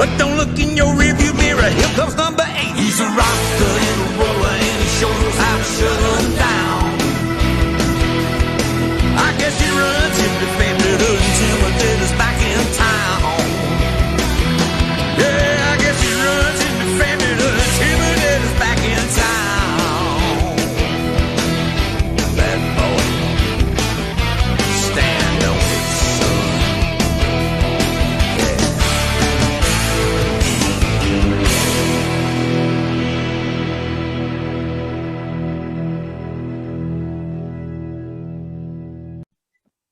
But don't look in your rearview mirror, here comes number 8. He's a rocker and a roller, and he shows us how to shut him down. I guess he runs him defended, intimidated back in town. Yeah, I guess he runs him defended, intimidated back in town. Bad boy, stand on it, son.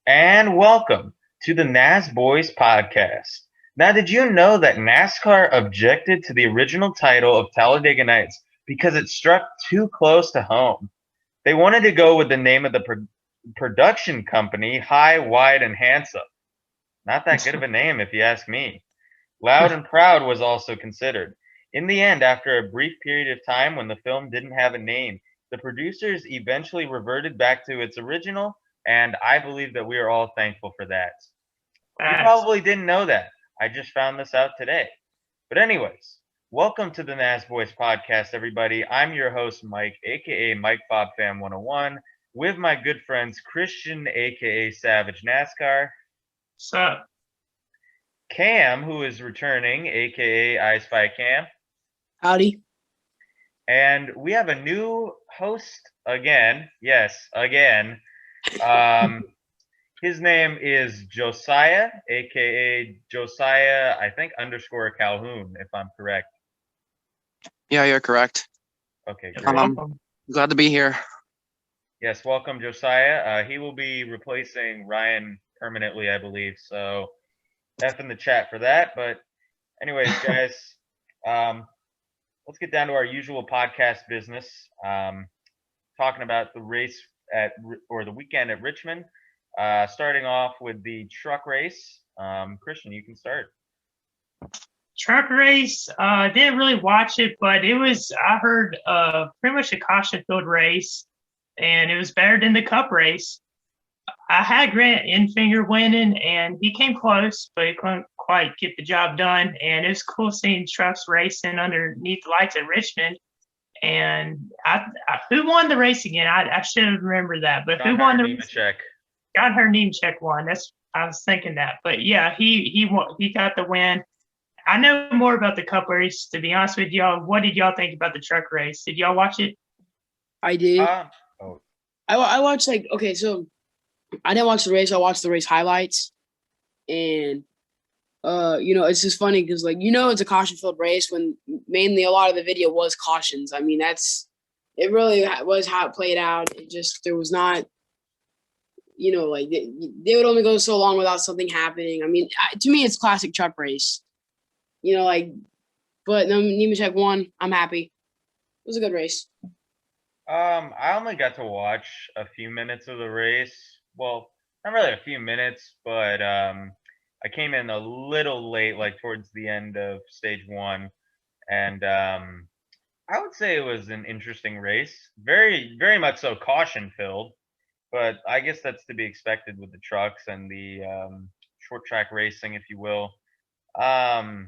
And welcome to the Nasboys podcast. Now, did you know that NASCAR objected to the original title of Talladega Nights because it struck too close to home? They wanted to go with the name of the production company, High, Wide, and Handsome. Not that good of a name, if you ask me. Loud and Proud was also considered. In the end, after a brief period of time when the film didn't have a name, the producers eventually reverted back to its original, and I believe that we are all thankful for that. You probably didn't know that. I just found this out today. But anyways, welcome to the Nasboys podcast, everybody. I'm your host, Mike, a.k.a. Mike Bob Fam 101, with my good friends Christian, a.k.a. Savage NASCAR. What's up? Cam, who is returning, a.k.a. I Spy Cam. Howdy. And we have a new host again. Yes, again. His name is Josiah, aka Josiah, I think _ Calhoun, if I'm correct. Yeah, you're correct. Okay, great. Glad to be here. Yes, welcome, Josiah. He will be replacing Ryan permanently, I believe. So, F in the chat for that. But, anyways, guys, let's get down to our usual podcast business. Talking about the race the weekend at Richmond. Starting off with the truck race. Christian, you can start. Truck race, didn't really watch it, but it was, I heard, pretty much a caution-filled race, and it was better than the Cup race. I had Grant Enfinger winning, and he came close, but he couldn't quite get the job done, and it was cool seeing trucks racing underneath the lights at Richmond. And who won the race again? I should have remembered that, but who won the race? John Nemechek won. I was thinking that, but yeah, he won, he got the win. I know more about the Cup race, to be honest with y'all. What did y'all think about the truck race? Did y'all watch it? I did. I watched so I didn't watch the race. I watched the race highlights, and it's just funny because it's a caution-filled race when mainly a lot of the video was cautions. I mean, it really was how it played out. There was not. They would only go so long without something happening. I mean, to me, it's classic truck race. But Nemechek won. I'm happy. It was a good race. I only got to watch a few minutes of the race. Well, not really a few minutes, but I came in a little late, towards the end of stage 1, and I would say it was an interesting race. Very, very much so caution-filled. But I guess that's to be expected with the trucks and the short track racing, if you will. I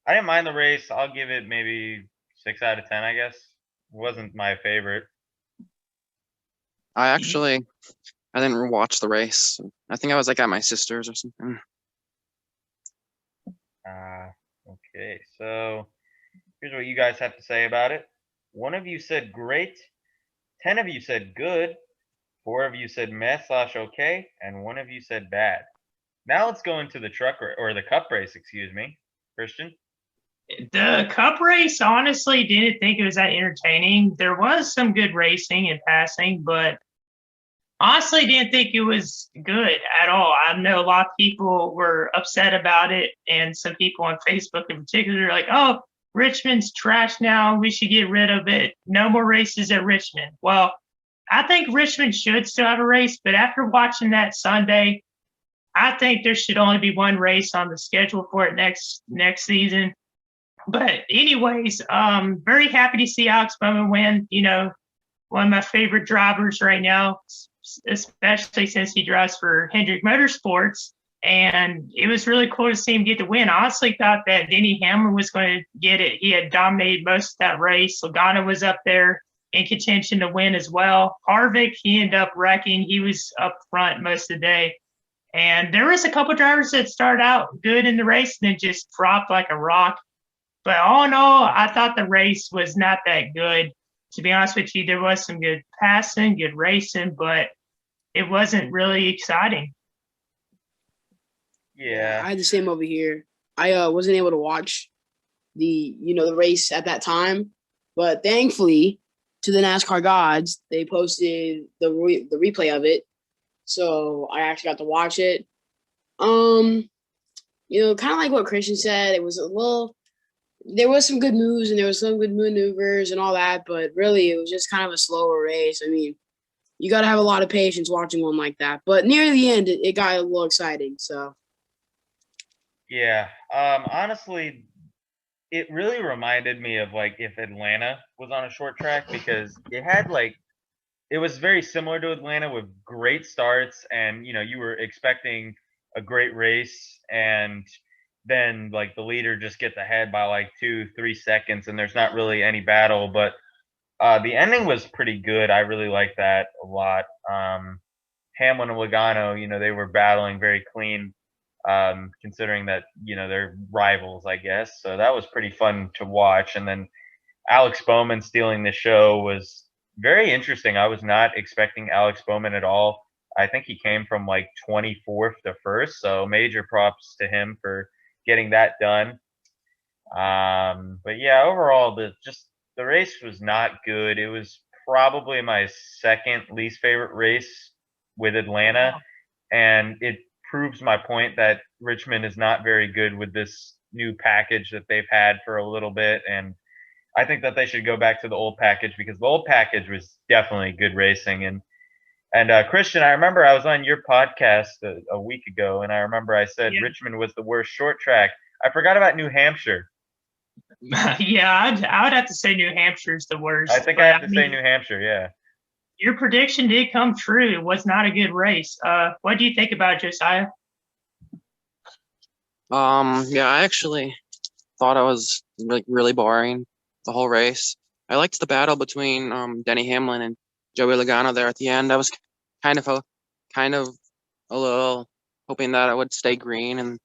didn't mind the race. I'll give it maybe 6 out of 10, I guess. It wasn't my favorite. I didn't watch the race. I think I was at my sister's or something. Okay, so here's what you guys have to say about it. 1 of you said great. 10 of you said good. 4 of you said meh/okay, and 1 of you said bad. Now let's go into the the Cup race, excuse me. Christian? The Cup race, honestly, didn't think it was that entertaining. There was some good racing and passing, but honestly didn't think it was good at all. I know a lot of people were upset about it, and some people on Facebook in particular are like, oh, Richmond's trash now. We should get rid of it. No more races at Richmond. Well, I think Richmond should still have a race, but after watching that Sunday, I think there should only be 1 race on the schedule for it next season. But anyways, very happy to see Alex Bowman win. One of my favorite drivers right now, especially since he drives for Hendrick Motorsports. And it was really cool to see him get the win. I honestly thought that Denny Hamlin was going to get it. He had dominated most of that race. Logano was up there in contention to win as well. Harvick, he ended up wrecking. He was up front most of the day. And there was a couple drivers that started out good in the race and then just dropped like a rock. But all in all, I thought the race was not that good. To be honest with you, there was some good passing, good racing, but it wasn't really exciting. Yeah. I had the same over here. I wasn't able to watch the race at that time, but thankfully to the NASCAR gods, they posted the replay of it, so I actually got to watch it. Kind of like what Christian said, it was a little. There was some good moves and there was some good maneuvers and all that, but really it was just kind of a slower race. I mean, you got to have a lot of patience watching one like that. But near the end, it got a little exciting. So. Yeah. Honestly, it really reminded me of like if Atlanta was on a short track because it was very similar to Atlanta with great starts and you were expecting a great race and then like the leader just gets ahead by like 2-3 seconds and there's not really any battle, but the ending was pretty good. I really liked that a lot. Hamlin and Logano, they were battling very clean, considering that they're rivals, I guess. So that was pretty fun to watch. And then Alex Bowman stealing the show was very interesting. I was not expecting Alex Bowman at all. I think he came from like 24th to first, so major props to him for getting that done. But yeah, overall, the race was not good. It was probably my second least favorite race with Atlanta, and it proves my point that Richmond is not very good with this new package that they've had for a little bit, and I think that they should go back to the old package because the old package was definitely good racing. And Christian, I remember I was on your podcast a week ago, and I remember I said Richmond was the worst short track. I forgot about New Hampshire. Yeah, I would have to say New Hampshire's the worst. I think I have to say New Hampshire, yeah. Your prediction did come true. It was not a good race. What do you think about it, Josiah? Yeah, I actually thought it was like really boring, the whole race. I liked the battle between Denny Hamlin and Joey Logano there at the end. I was kind of a little hoping that it would stay green, and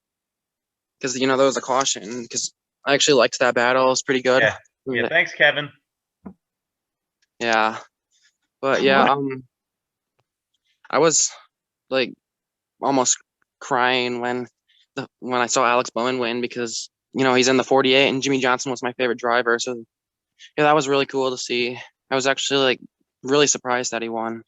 because there was a caution. Because I actually liked that battle. It was pretty good. Yeah. Thanks, Kevin. Yeah, but yeah, I was like almost crying when I saw Alex Bowman win because he's in the 48 and Jimmy Johnson was my favorite driver. So yeah, that was really cool to see. I was actually like really surprised that he won.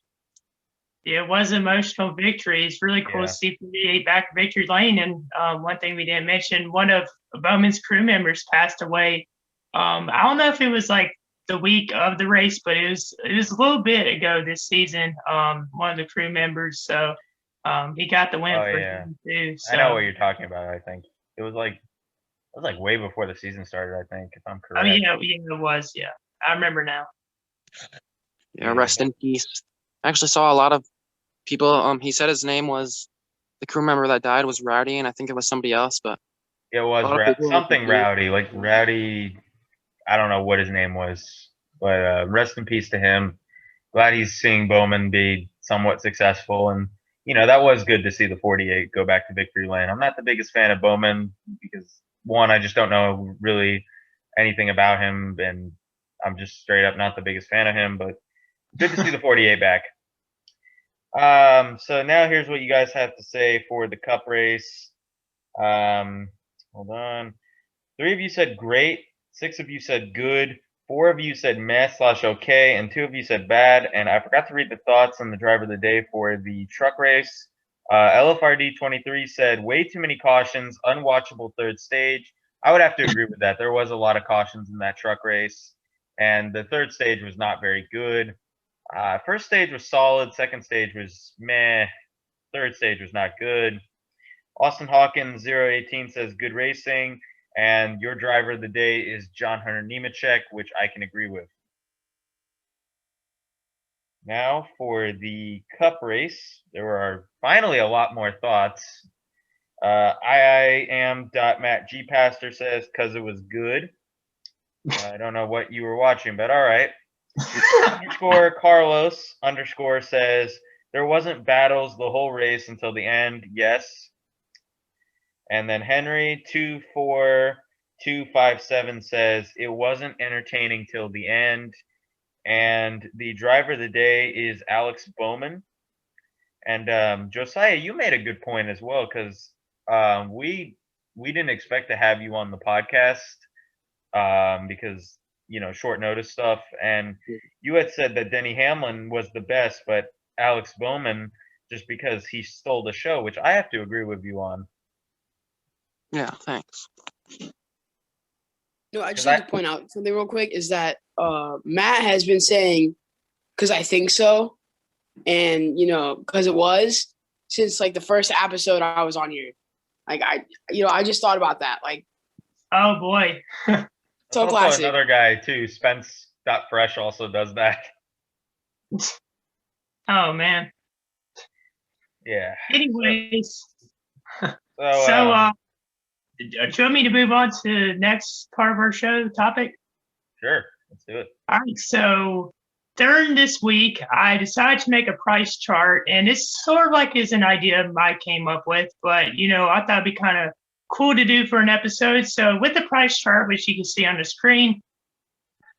Yeah, it was an emotional victory. It's really cool to see 48 back in victory lane. And one thing we didn't mention, one of Bowman's crew members passed away. I don't know if it was like the week of the race, but it was a little bit ago this season. One of the crew members, so he got the win for him too. So. I know what you're talking about. I think it was like way before the season started. I think, if I'm correct. Oh yeah, it was. Yeah, I remember now. Yeah, rest in peace. I actually saw a lot of people. He said his name was the crew member that died was Rowdy, and I think it was somebody else, but it was something Rowdy, like Rowdy. I don't know what his name was, but rest in peace to him. Glad he's seeing Bowman be somewhat successful, and that was good to see the 48 go back to victory lane. I'm not the biggest fan of Bowman because one, I just don't know really anything about him, and I'm just straight up not the biggest fan of him. But good to see the 48 back. So now here's what you guys have to say for the Cup race. Hold on. 3 of you said great. 6 of you said good. 4 of you said meh/okay, and 2 of you said bad. And I forgot to read the thoughts on the driver of the day for the truck race. LFRD23 said way too many cautions, unwatchable third stage. I would have to agree with that. There was a lot of cautions in that truck race, and the third stage was not very good. First stage was solid. Second stage was meh. Third stage was not good. Austin Hawkins 018 says good racing. And your driver of the day is John Hunter Nemechek, which I can agree with. Now for the Cup race, there are finally a lot more thoughts. I am Matt G Pastor says because it was good. I don't know what you were watching, but all right. Underscore Carlos underscore says there wasn't battles the whole race until the end. Yes. And then Henry 24257 says it wasn't entertaining till the end. And the driver of the day is Alex Bowman. And Josiah, you made a good point as well, because we didn't expect to have you on the podcast because short notice stuff. And you had said that Denny Hamlin was the best, but Alex Bowman just because he stole the show, which I have to agree with you on. Yeah, thanks. No, I just like to point out something real quick is that Matt has been saying, because I think so, and because it was since like the first episode I was on here. Like I just thought about that. Like, oh boy. So also classic. Another guy too, Spence.Fresh also does that. Oh man. Yeah. Anyways. So do you want me to move on to the next part of our show topic? Sure, let's do it. All right, so during this week, I decided to make a price chart, and it's sort of like is an idea Mike came up with, but I thought it'd be kind of cool to do for an episode. So with the price chart, which you can see on the screen,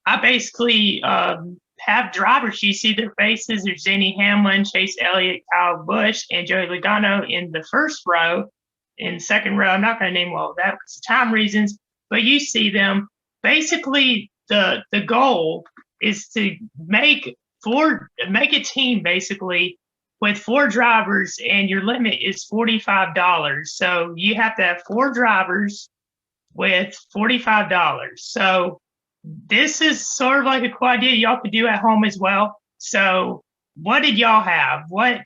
I basically have drivers. You see their faces. There's Denny Hamlin, Chase Elliott, Kyle Busch, and Joey Logano in the first row. In the second row, I'm not going to name all of that because of time reasons, but you see them. Basically, the goal is to make a team basically with 4 drivers, and your limit is $45. So you have to have 4 drivers with $45. So this is sort of like a cool idea y'all could do at home as well. So what did y'all have? What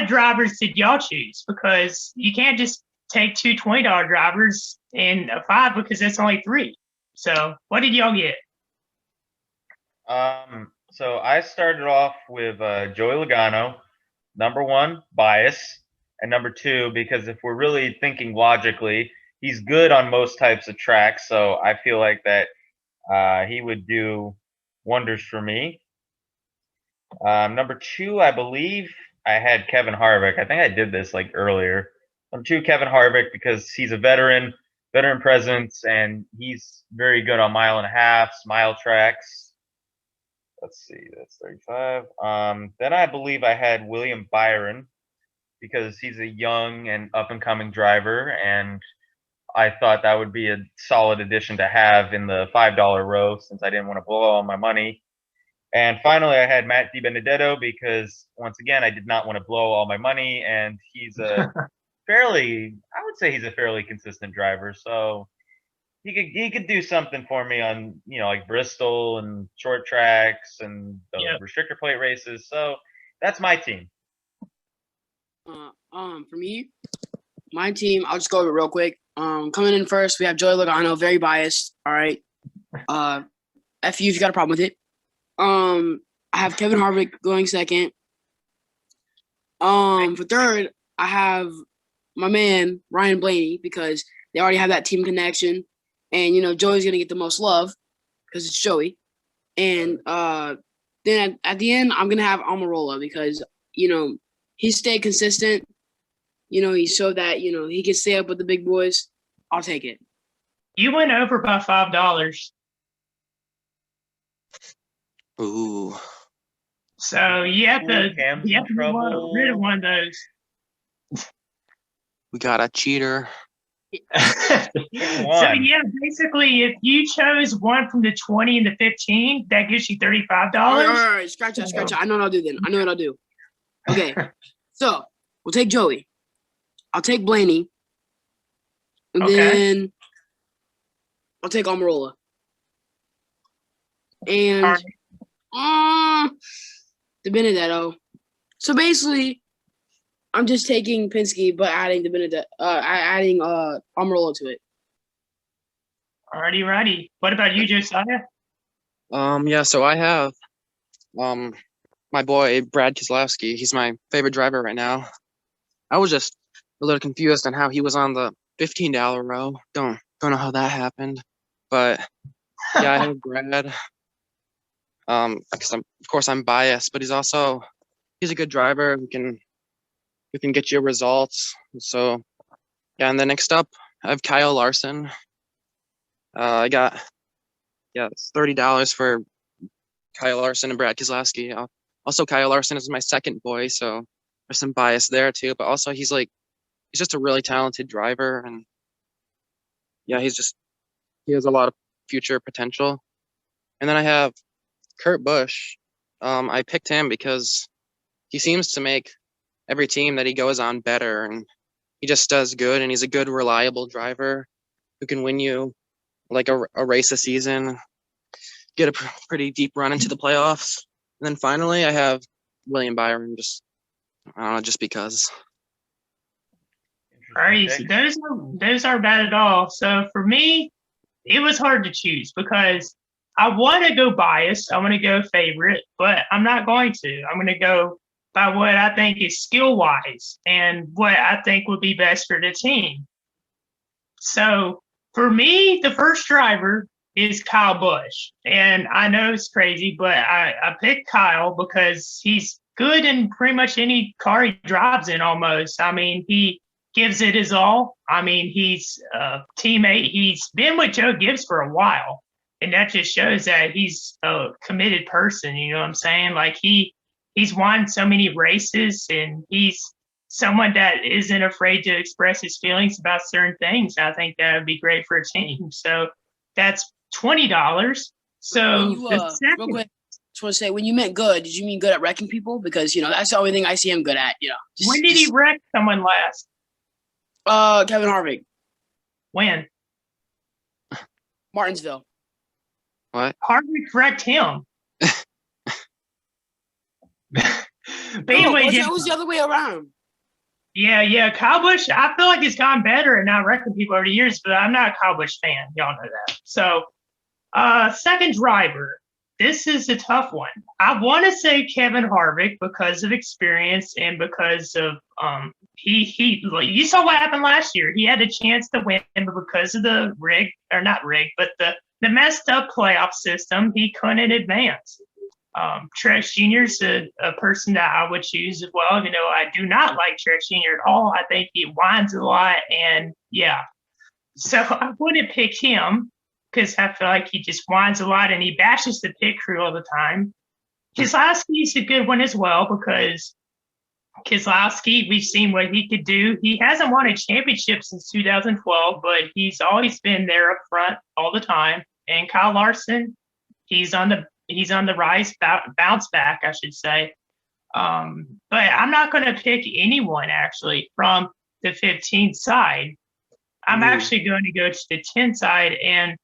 drivers did y'all choose? Because you can't just take 2 $20 drivers and a 5 because that's only 3. So what did y'all get? So I started off with Joey Logano, number 1, bias, and number 2, because if we're really thinking logically, he's good on most types of tracks, so I feel like that he would do wonders for me. Number 2, I believe I had Kevin Harvick. I think I did this like earlier. Number 2, Kevin Harvick, because he's a veteran presence, and he's very good on 1.5 mile tracks. Let's see, that's 35. Then I believe I had William Byron, because he's a young and up-and-coming driver, and I thought that would be a solid addition to have in the $5 row since I didn't want to blow all my money. And finally, I had Matt DiBenedetto because, once again, I did not want to blow all my money, and he's a I would say he's a fairly consistent driver. So he could do something for me on, like Bristol and short tracks and the restrictor plate races. So that's my team. For me, my team, I'll just go over it real quick. Coming in first, we have Joey Logano, very biased. All right. F you if you got a problem with it. I have Kevin Harvick going second. For third, I have my man Ryan Blaney, because they already have that team connection, and Joey's gonna get the most love because it's Joey. And then at the end, I'm gonna have Almirola because he stayed consistent. He showed that he can stay up with the big boys. I'll take it. You went over by $5. Ooh. So you have to get rid of one of those. We got a cheater. So yeah, basically, if you chose one from the 20 and the 15, that gives you $35. All right, scratch that. I know what I'll do then. I know what I'll do. Okay, so we'll take Joey. I'll take Blaney, and then I'll take Almirola. And DiBenedetto. So basically, I'm just taking Penske, but adding adding Almirola to it. Alrighty. What about you, Josiah? Yeah, so I have my boy Brad Keselowski. He's my favorite driver right now. I was just a little confused on how he was on the $15 row. Don't know how that happened, but yeah, I have Brad. Because of course I'm biased, but he's a good driver who can get you results. So yeah, and then next up I have Kyle Larson. I got it's $30 for Kyle Larson and Brad Keselowski. Also, Kyle Larson is my second boy, so there's some bias there too. But also, he's just a really talented driver, and yeah, he has a lot of future potential. And then I have Kurt Busch. I picked him because he seems to make every team that he goes on better, and he just does good, and he's a good, reliable driver who can win you like a race a season, get a pretty deep run into the playoffs. And then finally, I have William Byron, I don't know, just because. Crazy. Those aren't bad at all. So for me, it was hard to choose because I want to go biased. I want to go favorite, but I'm not going to. I'm going to go by what I think is skill wise and what I think would be best for the team. So for me, the first driver is Kyle Busch. And I know it's crazy, but I picked Kyle because he's good in pretty much any car he drives in almost. I mean, he gives it his all. I mean, he's a teammate. He's been with Joe Gibbs for a while. And that just shows that he's a committed person. You know what I'm saying? Like he's won so many races, and he's someone that isn't afraid to express his feelings about certain things. I think that would be great for a team. So that's $20. So Real quick, just want to say, when you meant good, did you mean good at wrecking people? Because that's the only thing I see him good at. When did he wreck someone last? Kevin Harvick, When? Martinsville. What? Harvick wrecked him. Anyway, it was the other way around. Yeah. Kyle Busch, I feel like he's gotten better at not wrecking people over the years, but I'm not a Kyle Busch fan. Y'all know that. So, second driver. This is a tough one. I want to say Kevin Harvick because of experience and because of he you saw what happened last year. He had a chance to win, but because of the the messed up playoff system, he couldn't advance. Truex Jr. is a person that I would choose as well. I do not like Truex Jr. at all. I think he whines a lot, and yeah. So I wouldn't pick him because I feel like he just whines a lot and he bashes the pit crew all the time. Keselowski's a good one as well because Keselowski, we've seen what he could do. He hasn't won a championship since 2012, but he's always been there up front all the time. And Kyle Larson, he's on the rise, bounce back, I should say. But I'm not going to pick anyone actually from the 15 side. I'm actually going to go to the 10 side, and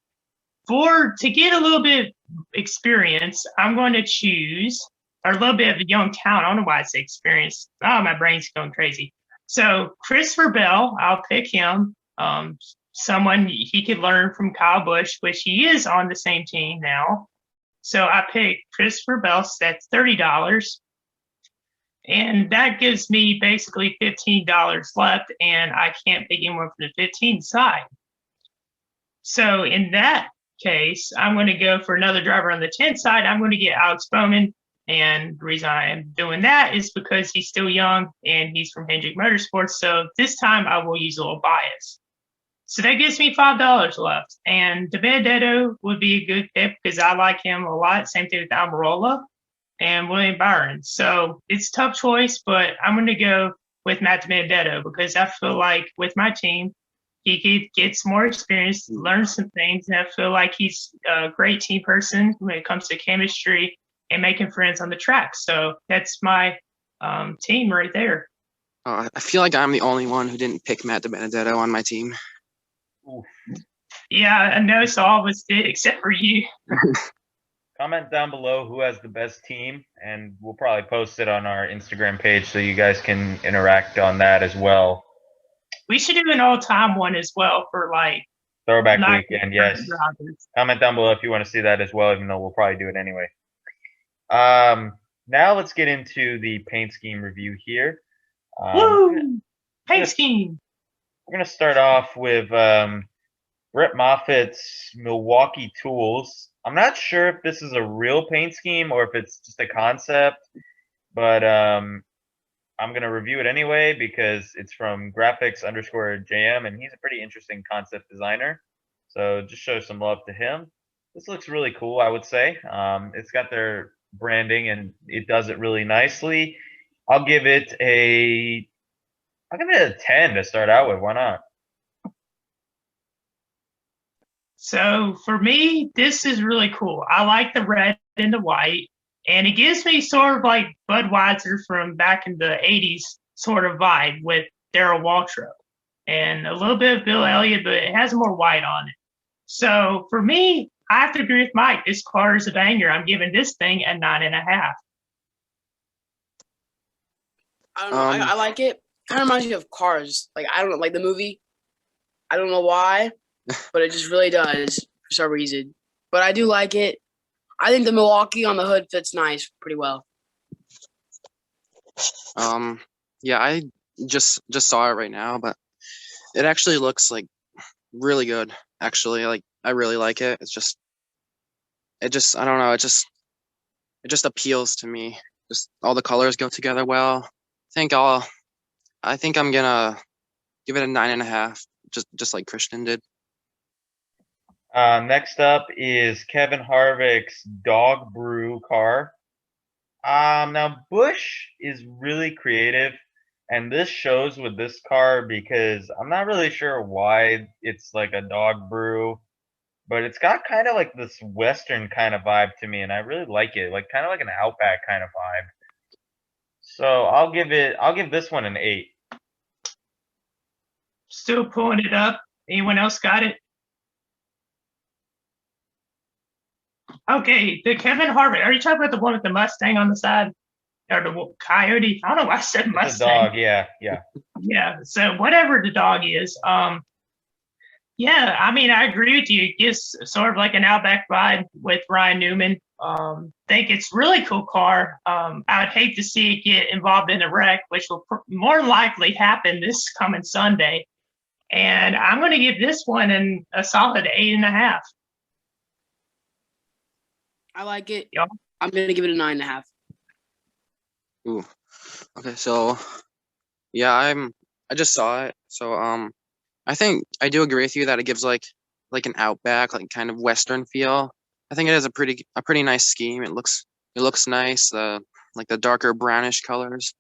to get a little bit of experience, I'm going to choose a little bit of a young talent. I don't know why I say experience. Oh, my brain's going crazy. So Christopher Bell, I'll pick him. Someone he could learn from Kyle Busch, which he is on the same team now. So I picked Christopher Bell. So that's $30. And that gives me basically $15 left, and I can't pick anyone from the 15 side. So in that case, I'm going to go for another driver on the 10 side. I'm going to get Alex Bowman. And the reason I am doing that is because he's still young and he's from Hendrick Motorsports. So this time I will use a little bias. So that gives me $5 left. And DiBenedetto would be a good pick because I like him a lot. Same thing with Almirola and William Byron. So it's a tough choice, but I'm going to go with Matt DiBenedetto because I feel like with my team, he gets more experience, learns some things, and I feel like he's a great team person when it comes to chemistry and making friends on the track. So that's my team right there. I feel like I'm the only one who didn't pick Matt DiBenedetto on my team. Yeah, I know, so all of us did except for you. Comment down below who has the best team, and we'll probably post it on our Instagram page so you guys can interact on that as well. We should do an all-time one as well for like Throwback Weekend, yes. Comment down below if you want to see that as well, even though we'll probably do it anyway. Now let's get into the paint scheme review here. Paint scheme. We're gonna start off with Brett Moffitt's Milwaukee Tools. I'm not sure if this is a real paint scheme or if it's just a concept, but I'm gonna review it anyway because it's from graphics_JM, and he's a pretty interesting concept designer. So just show some love to him. This looks really cool, I would say. It's got their branding and it does it really nicely. I'll give it a 10 to start out with. Why not? So for me, this is really cool. I like the red and the white, and it gives me sort of like Budweiser from back in the 80s sort of vibe with Darrell Waltrip and a little bit of Bill Elliott, but it has more white on it. So for me, I have to agree with Mike. This car is a banger. I'm giving this thing a 9.5. I don't know. I like it. Kind of reminds me of Cars. Like, I don't know, like the movie. I don't know why, but it just really does for some reason. But I do like it. I think the Milwaukee on the hood fits nice, pretty well. Yeah, I just saw it right now, but it actually looks like really good. Actually, like I really like it. It just I don't know. It just appeals to me. Just all the colors go together well. I think I'm gonna give it a 9.5, just like Christian did. Next up is Kevin Harvick's Dog Brew car. Now Busch is really creative, and this shows with this car because I'm not really sure why it's like a dog brew, but it's got kind of like this Western kind of vibe to me, and I really like it, like kind of like an Outback kind of vibe. So I'll give this one an 8. Still pulling it up. Anyone else got it? Okay, the Kevin Harvick. Are you talking about the one with the Mustang on the side? Or the Coyote? I don't know why I said Mustang. It's a dog, yeah. Yeah, so whatever the dog is. Yeah, I mean, I agree with you. It gives sort of like an Outback vibe with Ryan Newman. Think it's really cool car. I would hate to see it get involved in a wreck, which will more likely happen this coming Sunday. And I'm going to give this one a solid 8.5. I like it. Yeah. I'm going to give it a 9.5. Ooh. Okay, so yeah, I just saw it. So I think I do agree with you that it gives like an Outback, like kind of Western feel. I think it has a pretty nice scheme. It looks nice. Like the darker brownish colors.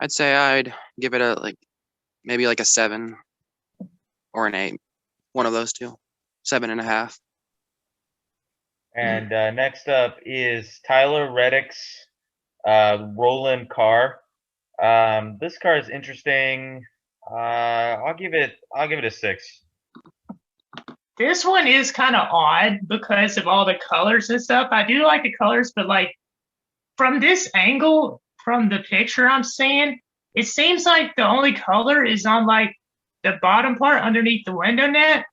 I'd say I'd give it maybe like a 7 or an 8. One of those two. 7.5. And next up is Tyler Reddick's Roland car. This car is interesting. I'll give it a 6. This one is kind of odd because of all the colors and stuff. I do like the colors, but like from this angle, from the picture I'm seeing, it seems like the only color is on like the bottom part underneath the window net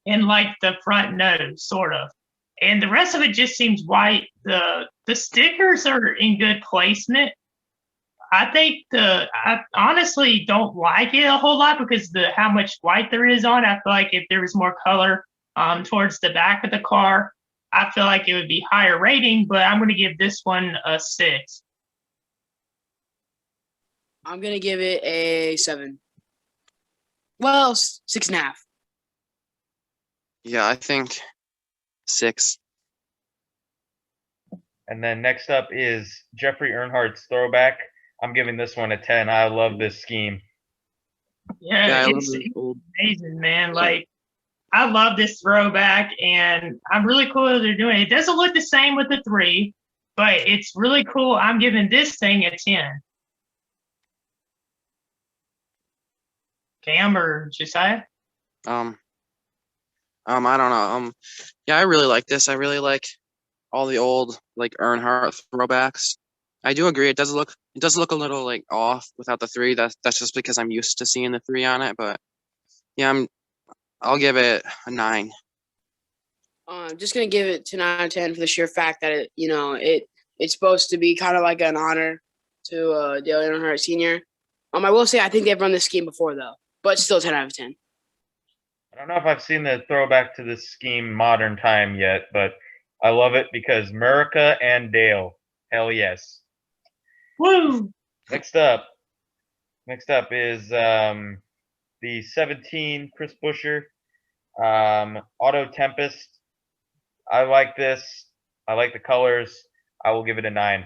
and like the front nose, sort of. And the rest of it just seems white. The stickers are in good placement. I honestly don't like it a whole lot because how much white there is on. I feel like if there was more color towards the back of the car, I feel like it would be higher rating, but I'm going to give this one a 6. I'm going to give it a 7. Well, 6.5. Yeah, I think 6. And then next up is Jeffrey Earnhardt's Throwback. I'm giving this one a 10. I love this scheme. Yeah, it's amazing, man. Like, I love this throwback, and I'm really cool that they're doing it. It doesn't look the same with the 3, but it's really cool. I'm giving this thing a 10. Cam or Josiah? I don't know. Yeah, I really like this. I really like all the old like Earnhardt throwbacks. I do agree. It does look a little like off without the 3. That's just because I'm used to seeing the 3 on it. But yeah, I'll give it a 9. I'm just gonna give it 10 out of 10 for the sheer fact that it's supposed to be kind of like an honor to Dale Earnhardt Sr. I will say I think they've run this scheme before though, but still 10 out of 10. I don't know if I've seen the throwback to this scheme modern time yet, but I love it because Murica and Dale. Hell yes. Woo! Next up is the 17 Chris Buescher Auto Tempest. I like this. I like the colors. I will give it a 9.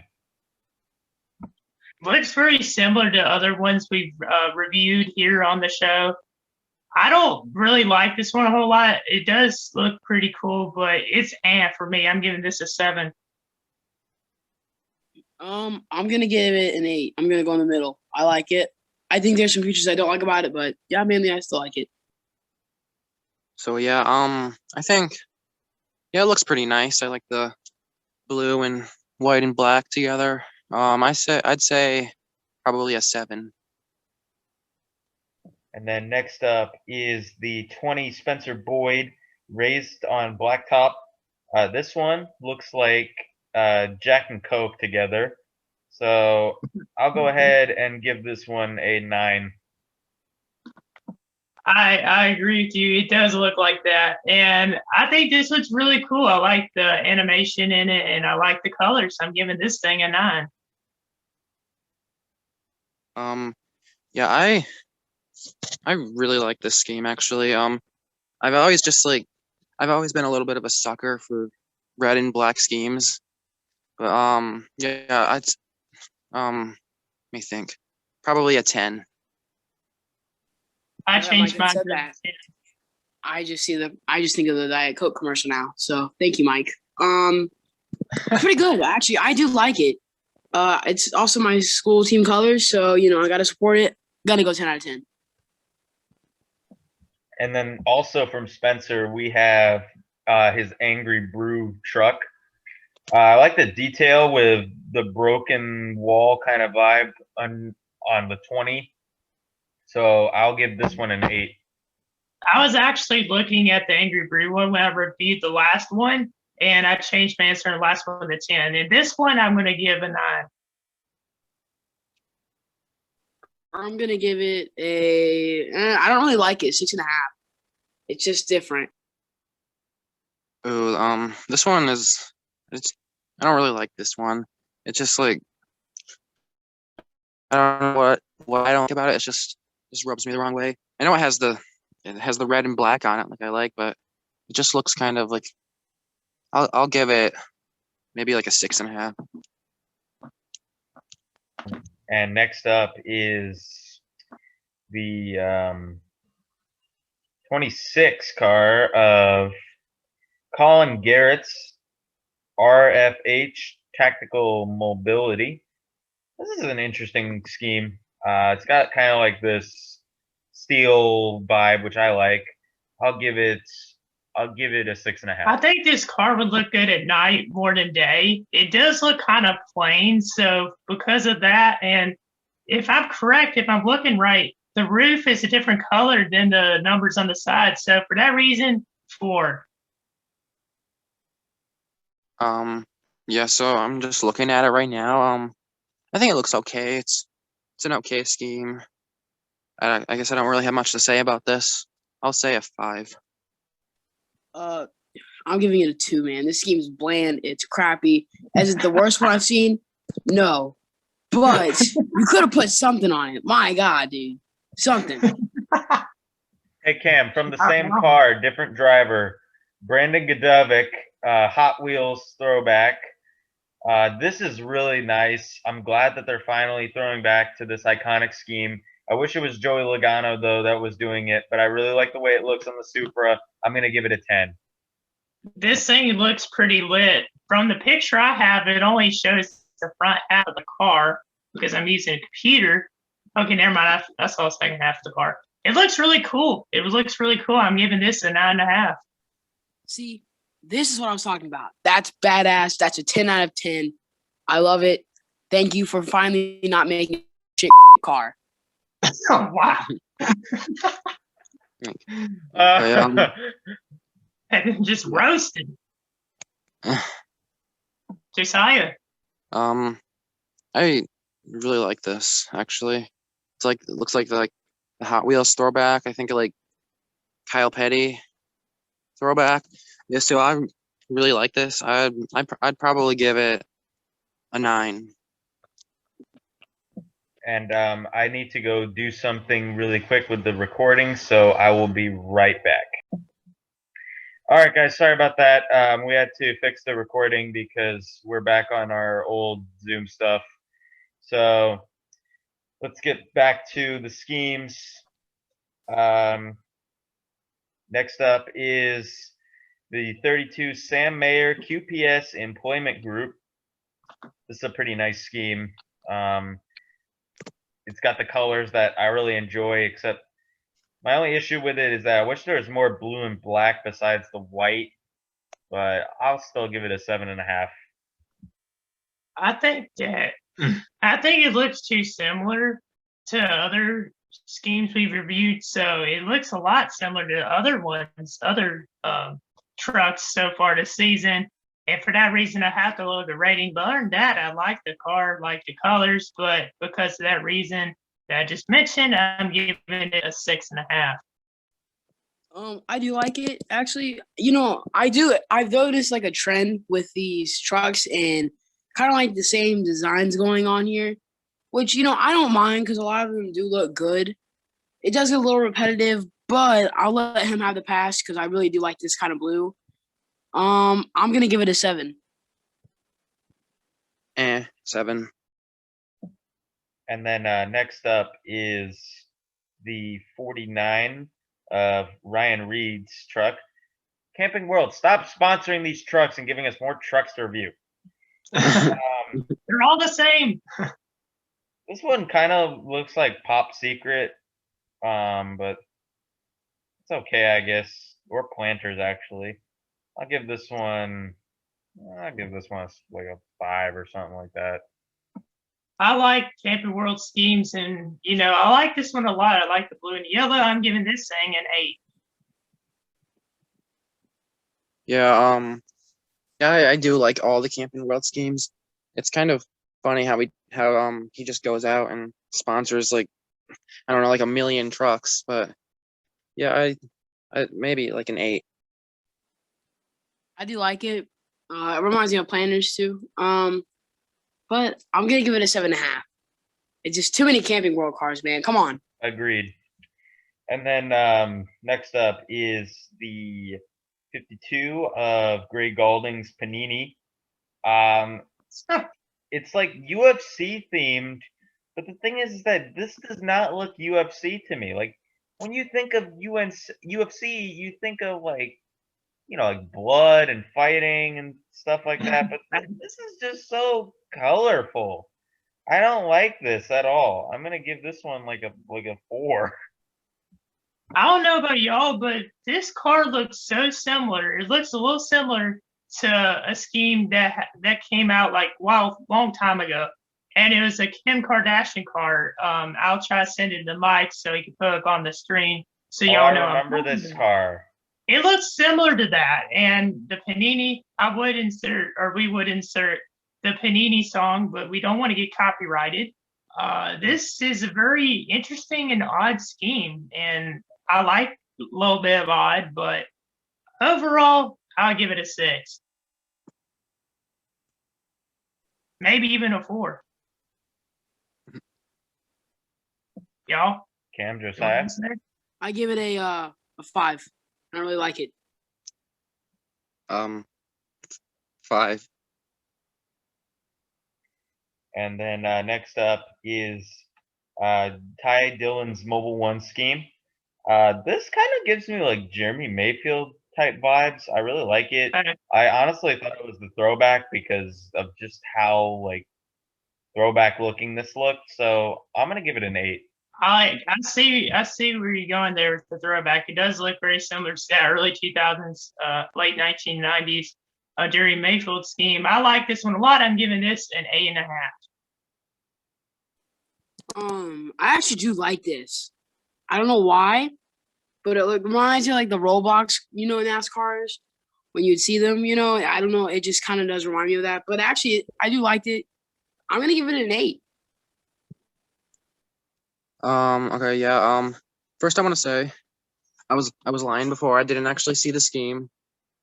Looks very similar to other ones we've reviewed here on the show. I don't really like this one a whole lot. It does look pretty cool, but it's for me. I'm giving this a 7. I'm gonna give it an 8. I'm gonna go in the middle. I like it. I think there's some features I don't like about it, but yeah, mainly I still like it. So yeah, I think it looks pretty nice. I like the blue and white and black together. I'd say probably a 7. And then next up is the 20 Spencer Boyd raised on blacktop. This one looks like Jack and Coke together. So I'll go ahead and give this one a 9. I agree with you. It does look like that. And I think this looks really cool. I like the animation in it and I like the colors. I'm giving this thing a 9. Yeah, I really like this scheme actually. I've always been a little bit of a sucker for red and black schemes. But yeah, let me think. Probably a 10. I Yeah, changed Mike, mine said to that. 10. I just think of the Diet Coke commercial now. So thank you, Mike. Pretty good actually. I do like it. It's also my school team colors, so I gotta support it. Gotta go 10 out of 10. And then also from Spencer, we have his Angry Brew truck. I like the detail with the broken wall kind of vibe on the 20. So I'll give this one an 8. I was actually looking at the Angry Brew one when I reviewed the last one, and I changed my answer in the last one to 10. And this one, I'm going to give a 9. I'm gonna give it I don't really like it. 6.5. It's just different. Ooh, this one I don't really like this one. It's just like, I don't know what I don't like about it. It's just rubs me the wrong way. I know it has the red and black on it, like I like, but it just looks kind of like, I'll give it maybe like a 6.5. And next up is the 26 car of Colin Garrett's RFH Tactical Mobility. This is an interesting scheme. It's got kind of like this steel vibe, which I like. I'll give it a 6.5. I think this car would look good at night more than day. It does look kind of plain, so because of that, and if I'm correct, if I'm looking right, the roof is a different color than the numbers on the side. So for that reason, 4. Yeah, so I'm just looking at it right now. I think it looks okay. It's an okay scheme. I guess I don't really have much to say about this. I'll say a 5. I'm giving it a 2, man. This scheme's bland. It's crappy. Is it the worst one I've seen? No. But you could have put something on it. My God, dude. Something. Hey, Cam, from the same car, different driver, Brandon Godovic, Hot Wheels throwback. This is really nice. I'm glad that they're finally throwing back to this iconic scheme. I wish it was Joey Logano, though, that was doing it, but I really like the way it looks on the Supra. I'm going to give it a 10. This thing looks pretty lit. From the picture I have, it only shows the front half of the car because I'm using a computer. Okay, never mind. I saw the second half of the car. It looks really cool. It looks really cool. I'm giving this a 9.5. See, this is what I was talking about. That's badass. That's a 10 out of 10. I love it. Thank you for finally not making a shit car. Oh, wow. And just roasted. Josiah. I really like this, actually. it looks like the Hot Wheels throwback. I think like Kyle Petty throwback. Yeah, so I really like this. I'd probably give it a 9. And I need to go do something really quick with the recording, so I will be right back. All right, guys, sorry about that. We had to fix the recording because we're back on our old Zoom stuff. So let's get back to the schemes. Next up is the 32 Sam Mayer QPS Employment Group. This is a pretty nice scheme. It's got the colors that I really enjoy, except my only issue with it is that I wish there was more blue and black besides the white, but I'll still give it a 7.5. I think it looks too similar to other schemes we've reviewed, so it looks a lot similar to other trucks so far this season. And for that reason, I have to lower the rating. But other than that, I like the car, like the colors. But because of that reason that I just mentioned, I'm giving it a 6.5. I do like it. Actually, you know, I do. I've noticed like a trend with these trucks and kind of like the same designs going on here, which, you know, I don't mind because a lot of them do look good. It does get a little repetitive, but I'll let him have the pass because I really do like this kind of blue. I'm gonna give it a 7. 7. And then next up is the 49 of Ryan Reed's truck. Camping World, stop sponsoring these trucks and giving us more trucks to review. They're all the same. This one kind of looks like Pop Secret, but it's okay, I guess. Or Planters, actually. I'll give this one like a 5 or something like that. I like Camping World schemes, and you know, I like this one a lot. I like the blue and yellow. I'm giving this thing an 8. Yeah, I do like all the Camping World schemes. It's kind of funny how he just goes out and sponsors like, I don't know, like a million trucks. But yeah, I maybe like an 8. I do like it. It reminds me of Planners too. But I'm gonna give it a 7.5. It's just too many Camping World cars, man. Come on. Agreed. And then next up is the 52 of Greg Galding's Panini. It's like UFC themed, but the thing is that this does not look UFC to me. Like when you think of UFC, you think of like, you know, like blood and fighting and stuff like that. But this is just so colorful. I don't like this at all. I'm gonna give this one like a 4. I don't know about y'all, but this car looks so similar. It looks a little similar to a scheme that came out like long time ago, and it was a Kim Kardashian car. I'll try to send it to Mike so he can put it up on the screen so y'all know. I remember this car. It looks similar to that, and the Panini. We would insert the Panini song, but we don't want to get copyrighted. This is a very interesting and odd scheme, and I like a little bit of odd, but overall, I'll give it a 6. Maybe even a 4. Y'all? Cam, Josiah? I give it a 5. I don't really like it. 5. And then next up is Ty Dillon's Mobile One scheme. This kind of gives me like Jeremy Mayfield type vibes. I really like it. I honestly thought it was the throwback because of just how like throwback looking this looked. So I'm gonna give it an 8. I see where you're going there with the throwback. It does look very similar to that early 2000s, late 1990s Jerry Mayfield scheme. I like this one a lot. I'm giving this an 8.5. I actually do like this. I don't know why, but it reminds me of like the Roblox, you know, NASCARs when you'd see them. You know, I don't know. It just kind of does remind me of that. But actually, I do like it. I'm gonna give it an 8. Okay, yeah. First I want to say I was lying before. I didn't actually see the scheme,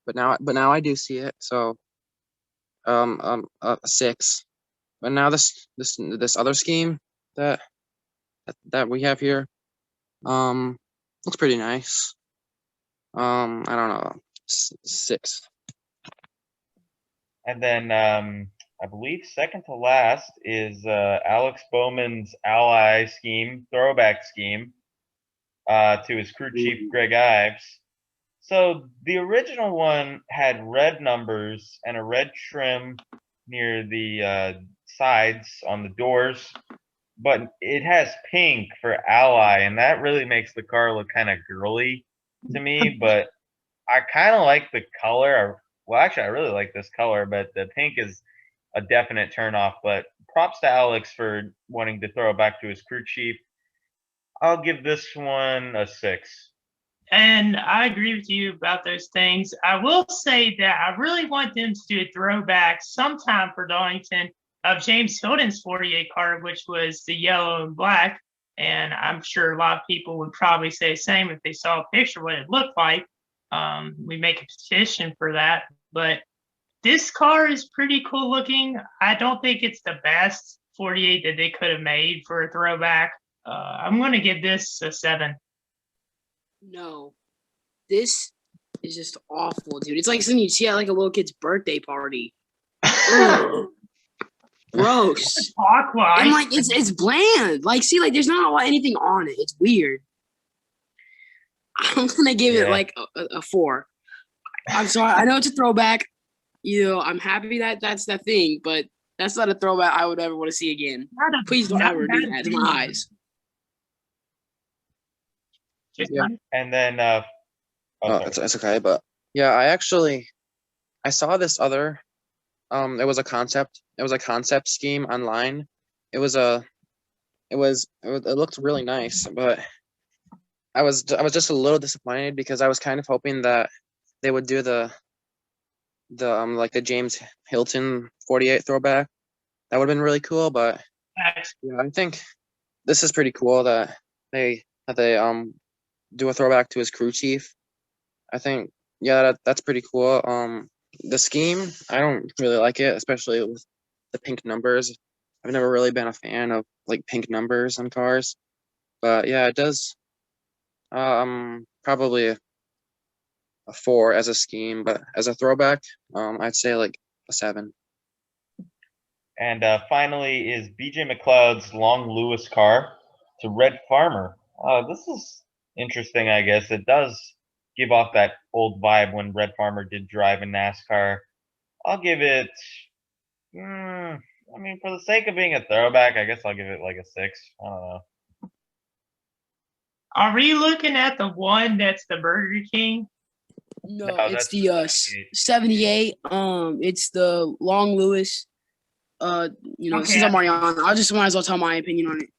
but now I do see it. So a 6. But now this other scheme that that we have here um looks pretty nice. I don't know, 6. And then I believe second to last is Alex Bowman's ally scheme, throwback scheme, to his crew chief Greg Ives. So the original one had red numbers and a red trim near the sides on the doors, but it has pink for ally, and that really makes the car look kind of girly to me. But I kind of like the color. Well, actually, I really like this color, but the pink is a definite turnoff. But props to Alex for wanting to throw it back to his crew chief. I'll give this one a 6. And I agree with you about those things. I will say that I really want them to do a throwback sometime for Darlington of James Hilton's 48 car, which was the yellow and black. And I'm sure a lot of people would probably say the same if they saw a picture what it looked like. We make a petition for that. But this car is pretty cool looking. I don't think it's the best 48 that they could have made for a throwback. I'm going to give this a 7. No, this is just awful, dude. It's like something you see at like a little kid's birthday party. Ugh. Gross. Clockwise. And like it's bland. Like, see, like there's not a lot anything on it. It's weird. I'm gonna give it like a 4. I'm sorry. I know it's a throwback. You know, I'm happy that that's that thing, but that's not a throwback I would ever want to see again. Please don't ever do that to my eyes. Yeah. And then It's okay, but yeah, I saw this other it was a concept scheme online. It looked really nice, but I was just a little disappointed because I was kind of hoping that they would do the like the James Hilton 48 throwback. That would have been really cool, but yeah, I think this is pretty cool that they do a throwback to his crew chief. I think, yeah, that's pretty cool. The scheme, I don't really like it, especially with the pink numbers. I've never really been a fan of like pink numbers on cars, but yeah, it does. Probably a 4 as a scheme, but as a throwback, I'd say like a 7. And finally is BJ McLeod's Long Lewis car to Red Farmer. This is interesting, I guess. It does give off that old vibe when Red Farmer did drive in NASCAR. I'll give it, I mean, for the sake of being a throwback, I guess I'll give it like a 6. I don't know. Are we looking at the one that's the Burger King? No, No, it's that's the 78. It's the Long Lewis. You know, Okay. since I'm already on, I just might as well tell my opinion on it.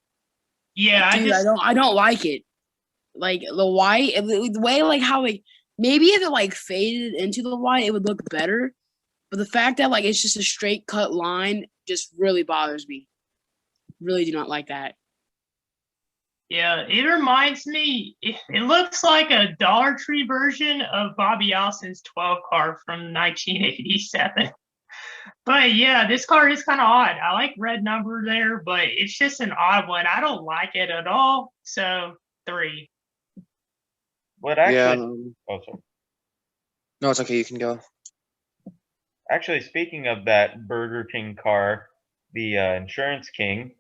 Yeah, Dude, I don't like it. Like the white, the way like how it maybe if it like faded into the white, it would look better. But the fact that like it's just a straight cut line just really bothers me. Really do not like that. Yeah, it reminds me, it looks like a Dollar Tree version of Bobby Allison's 12 car from 1987. But yeah, this car is kind of odd. I like red number there, but it's just an odd one. I don't like it at all. So 3. But actually, Yeah. sorry. No, it's okay. You can go. Actually, speaking of that Burger King car, the Insurance King,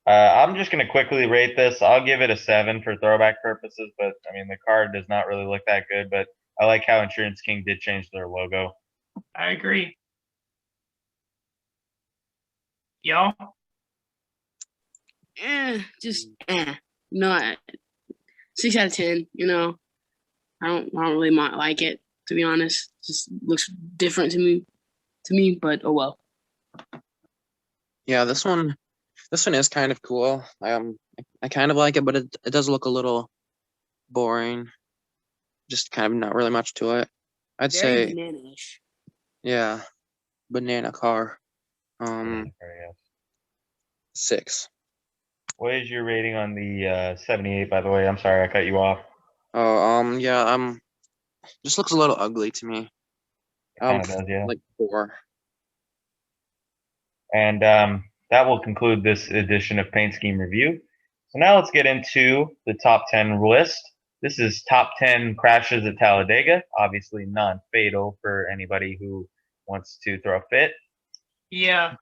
I'm just going to quickly rate this. I'll give it a 7 for throwback purposes, but I mean, the car does not really look that good, but I like how Insurance King did change their logo. I agree. Y'all? No, 6 out of 10. You know, I don't really like it, to be honest. Just looks different to me, but oh well. Yeah, this one is kind of cool. I kind of like it, but it does look a little boring. Just kind of not really much to it. I'd Very say banana-ish. yeah, banana car. 6. What is your rating on the 78, by the way? I'm sorry I cut you off. Oh, yeah, just looks a little ugly to me. Kind of does, yeah. Like 4. And that will conclude this edition of Paint Scheme Review. So now let's get into the top 10 list. This is top 10 crashes at Talladega. Obviously non-fatal for anybody who wants to throw a fit. Yeah.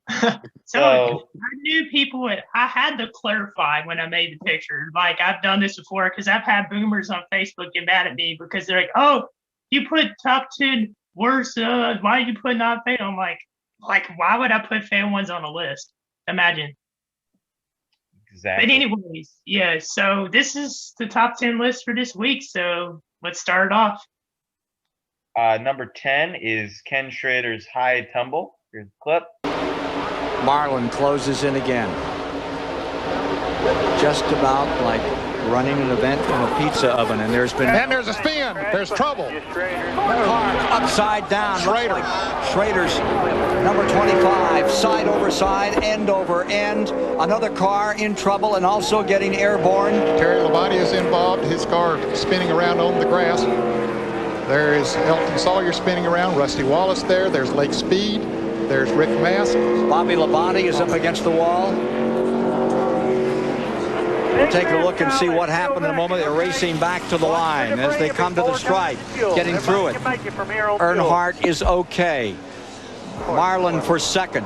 So I knew people would. I had to clarify when I made the picture. Like, I've done this before because I've had boomers on Facebook get mad at me because they're like, "Oh, you put top 10 worst. Why did you put non-fatal?" I'm like, why would I put fatal ones on a list? Imagine. exactly. But anyways, yeah. So this is the top 10 list for this week. So let's start it off. Number 10 is Ken Schrader's High Tumble. Here's the clip. Marlin closes in again. Just about like running an event in a pizza oven, and there's a spin. There's trouble. Car upside down. Schrader. Schrader's number 25, side over side, end over end. Another car in trouble and also getting airborne. Terry Labonte is involved. His car spinning around on the grass. There is Elton Sawyer spinning around. Rusty Wallace there. There's Lake Speed. There's Rick Mask. Bobby Labonte is up against the wall. We'll take a look and see what happened in a moment. They're racing back to the line as they come to the stripe, getting through it. Earnhardt is okay. Marlin for second.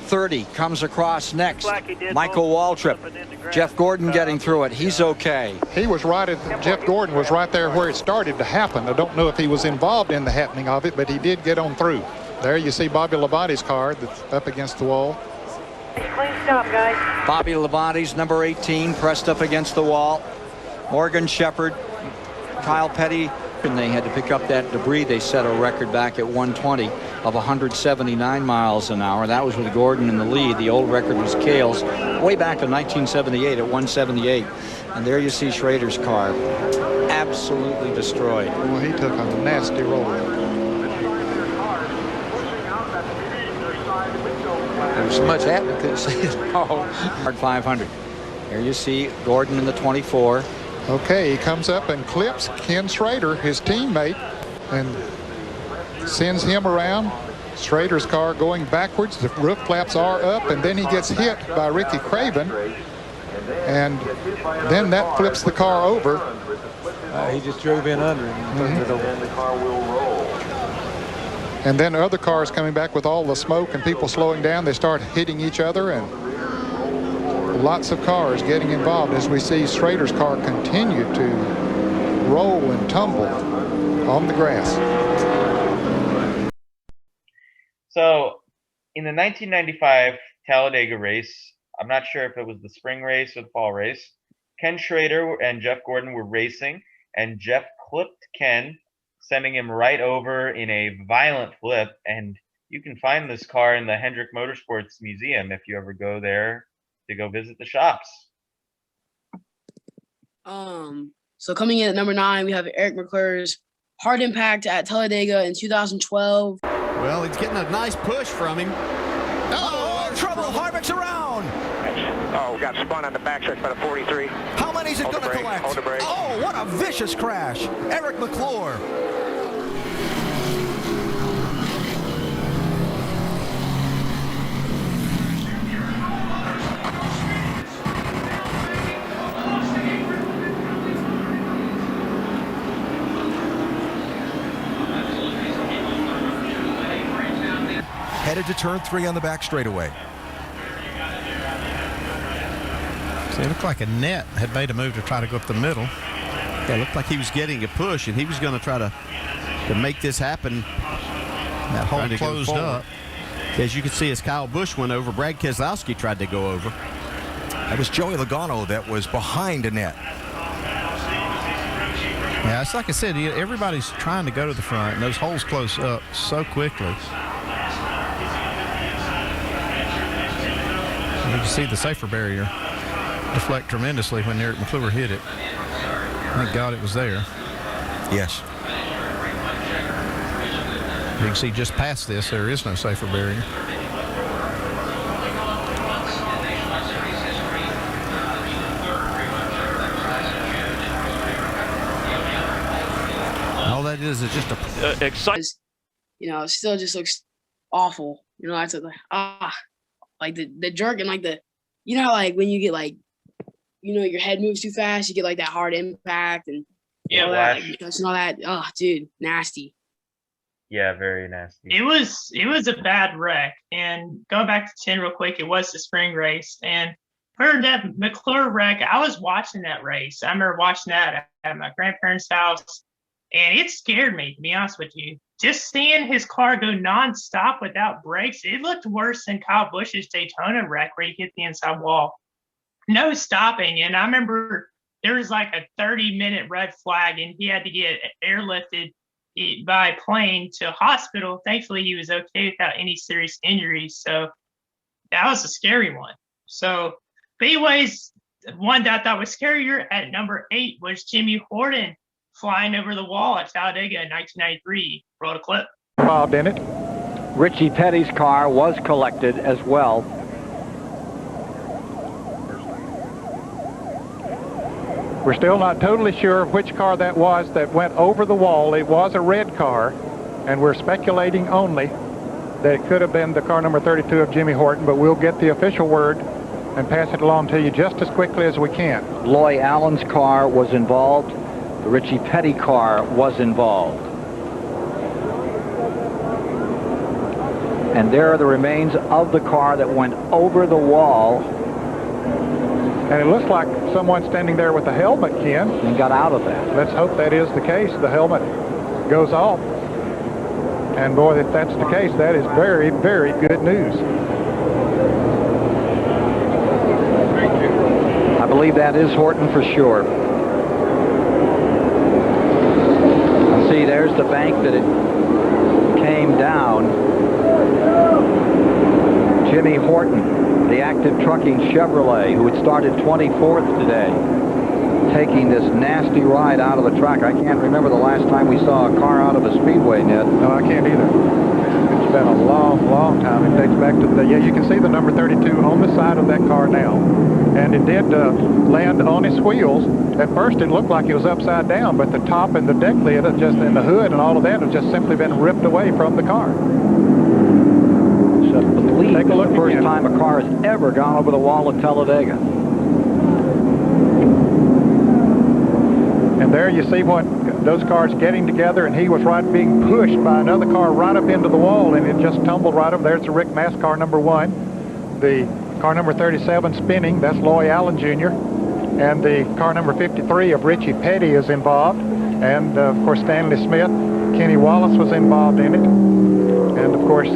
30 comes across next. Michael Waltrip. Jeff Gordon getting through it. He's okay. He was right at, Jeff Gordon was right there where it started to happen. I don't know if he was involved in the happening of it, but he did get on through. There you see Bobby Labonte's car that's up against the wall. Clean stop, guys. Bobby Labonte's number 18 pressed up against the wall. Morgan Shepherd, Kyle Petty, and they had to pick up that debris. They set a record back at 120 of 179 miles an hour. That was with Gordon in the lead. The old record was Cale's way back to 1978 at 178. And there you see Schrader's car absolutely destroyed. Well, he took a nasty roll. There's so much happening, couldn't see it all. Hard 500. There you see Gordon in the 24. Okay, he comes up and clips Ken Schrader, his teammate, and sends him around. Schrader's car going backwards. The roof flaps are up, and then he gets hit by Ricky Craven. And then that flips the car over. He just drove in under it and turned it over. And then other cars coming back with all the smoke and people slowing down. They start hitting each other, and lots of cars getting involved as we see Schrader's car continue to roll and tumble on the grass. So in the 1995 Talladega race, I'm not sure if it was the spring race or the fall race, Ken Schrader and Jeff Gordon were racing, and Jeff clipped Ken, sending him right over in a violent flip. And you can find this car in the Hendrick Motorsports Museum if you ever go there to go visit the shops. So coming in at number 9, we have Eric McClure's hard impact at Talladega in 2012. Well, he's getting a nice push from him. Oh, trouble. Harvick's around. Oh, got spun on the backstretch by the 43. How many is it going to collect? Hold the brake. Oh, what a vicious crash. Eric McClure. Headed to turn 3 on the back straightaway. See, it looked like a net had made a move to try to go up the middle. Yeah, it looked like he was getting a push, and he was going to try to make this happen. That hole closed up. As you can see, as Kyle Busch went over, Brad Keselowski tried to go over. That was Joey Logano that was behind Annette. Yeah, it's like I said, everybody's trying to go to the front, and those holes close up so quickly. You can see the safer barrier deflect tremendously when Eric McClure hit it. Thank God it was there. Yes. You can see just past this, there is no safer barrier. it is just a exciting. You know, it still just looks awful. You know, I said like the jerk and like the, you know, like when you get like, you know, your head moves too fast, you get like that hard impact and all that, like concussion, all that. Oh, dude, nasty. Yeah, very nasty. It was a bad wreck. And going back to 10 real quick, it was the spring race. And for that McClure wreck, I was watching that race. I remember watching that at my grandparents' house, and it scared me, to be honest with you. Just seeing his car go nonstop without brakes, it looked worse than Kyle Busch's Daytona wreck where he hit the inside wall. No stopping. And I remember there was like a 30-minute red flag, and he had to get airlifted by plane to hospital. Thankfully, he was okay without any serious injuries. So that was a scary one. So, but anyways, one that I thought was scarier at number 8 was Jimmy Horton flying over the wall at Talladega in 1993. Roll a clip. Involved in it. Richie Petty's car was collected as well. We're still not totally sure which car that was that went over the wall. It was a red car, and we're speculating only that it could have been the car number 32 of Jimmy Horton, but we'll get the official word and pass it along to you just as quickly as we can. Loy Allen's car was involved. The Richie Petty car was involved. And there are the remains of the car that went over the wall. And it looks like someone standing there with a helmet, Ken. And got out of that. Let's hope that is the case. The helmet goes off. And boy, if that's the case, that is very, very good news. I believe that is Horton for sure. See, there's the bank that it came down. Jimmy Horton, the Active Trucking Chevrolet, who had started 24th today, taking this nasty ride out of the track. I can't remember the last time we saw a car out of a speedway, Ned. No, I can't either. It's been a long, long time. It dates back to the, yeah, you can see the number 32 on the side of that car now. And it did land on its wheels. At first, it looked like it was upside down, but the top and the deck lid, and the hood and all of that, have just simply been ripped away from the car. So I believe it's the first time a car has ever gone over the wall at Talladega. And there you see what those cars getting together, and he was being pushed by another car right up into the wall, and it just tumbled right over there. It's a Rick Mass car number 1. The car number 37 spinning, that's Loy Allen Jr. And the car number 53 of Richie Petty is involved. And, of course, Stanley Smith, Kenny Wallace was involved in it. And, of course,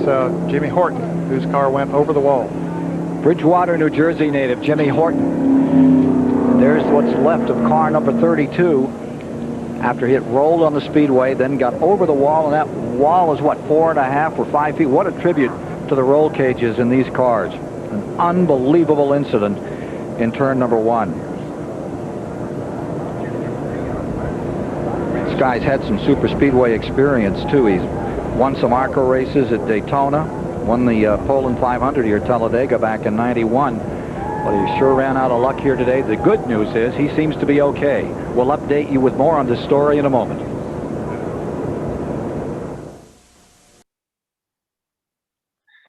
Jimmy Horton, whose car went over the wall. Bridgewater, New Jersey native Jimmy Horton. There's what's left of car number 32 after it rolled on the speedway, then got over the wall, and that wall is, what, 4.5 or 5 feet? What a tribute to the roll cages in these cars. An unbelievable incident in turn number 1. This guy's had some super speedway experience too. He's won some ARCA races at Daytona, won the Poland 500 here at Talladega back in '91. But he sure ran out of luck here today. The good news is he seems to be okay. We'll update you with more on this story in a moment.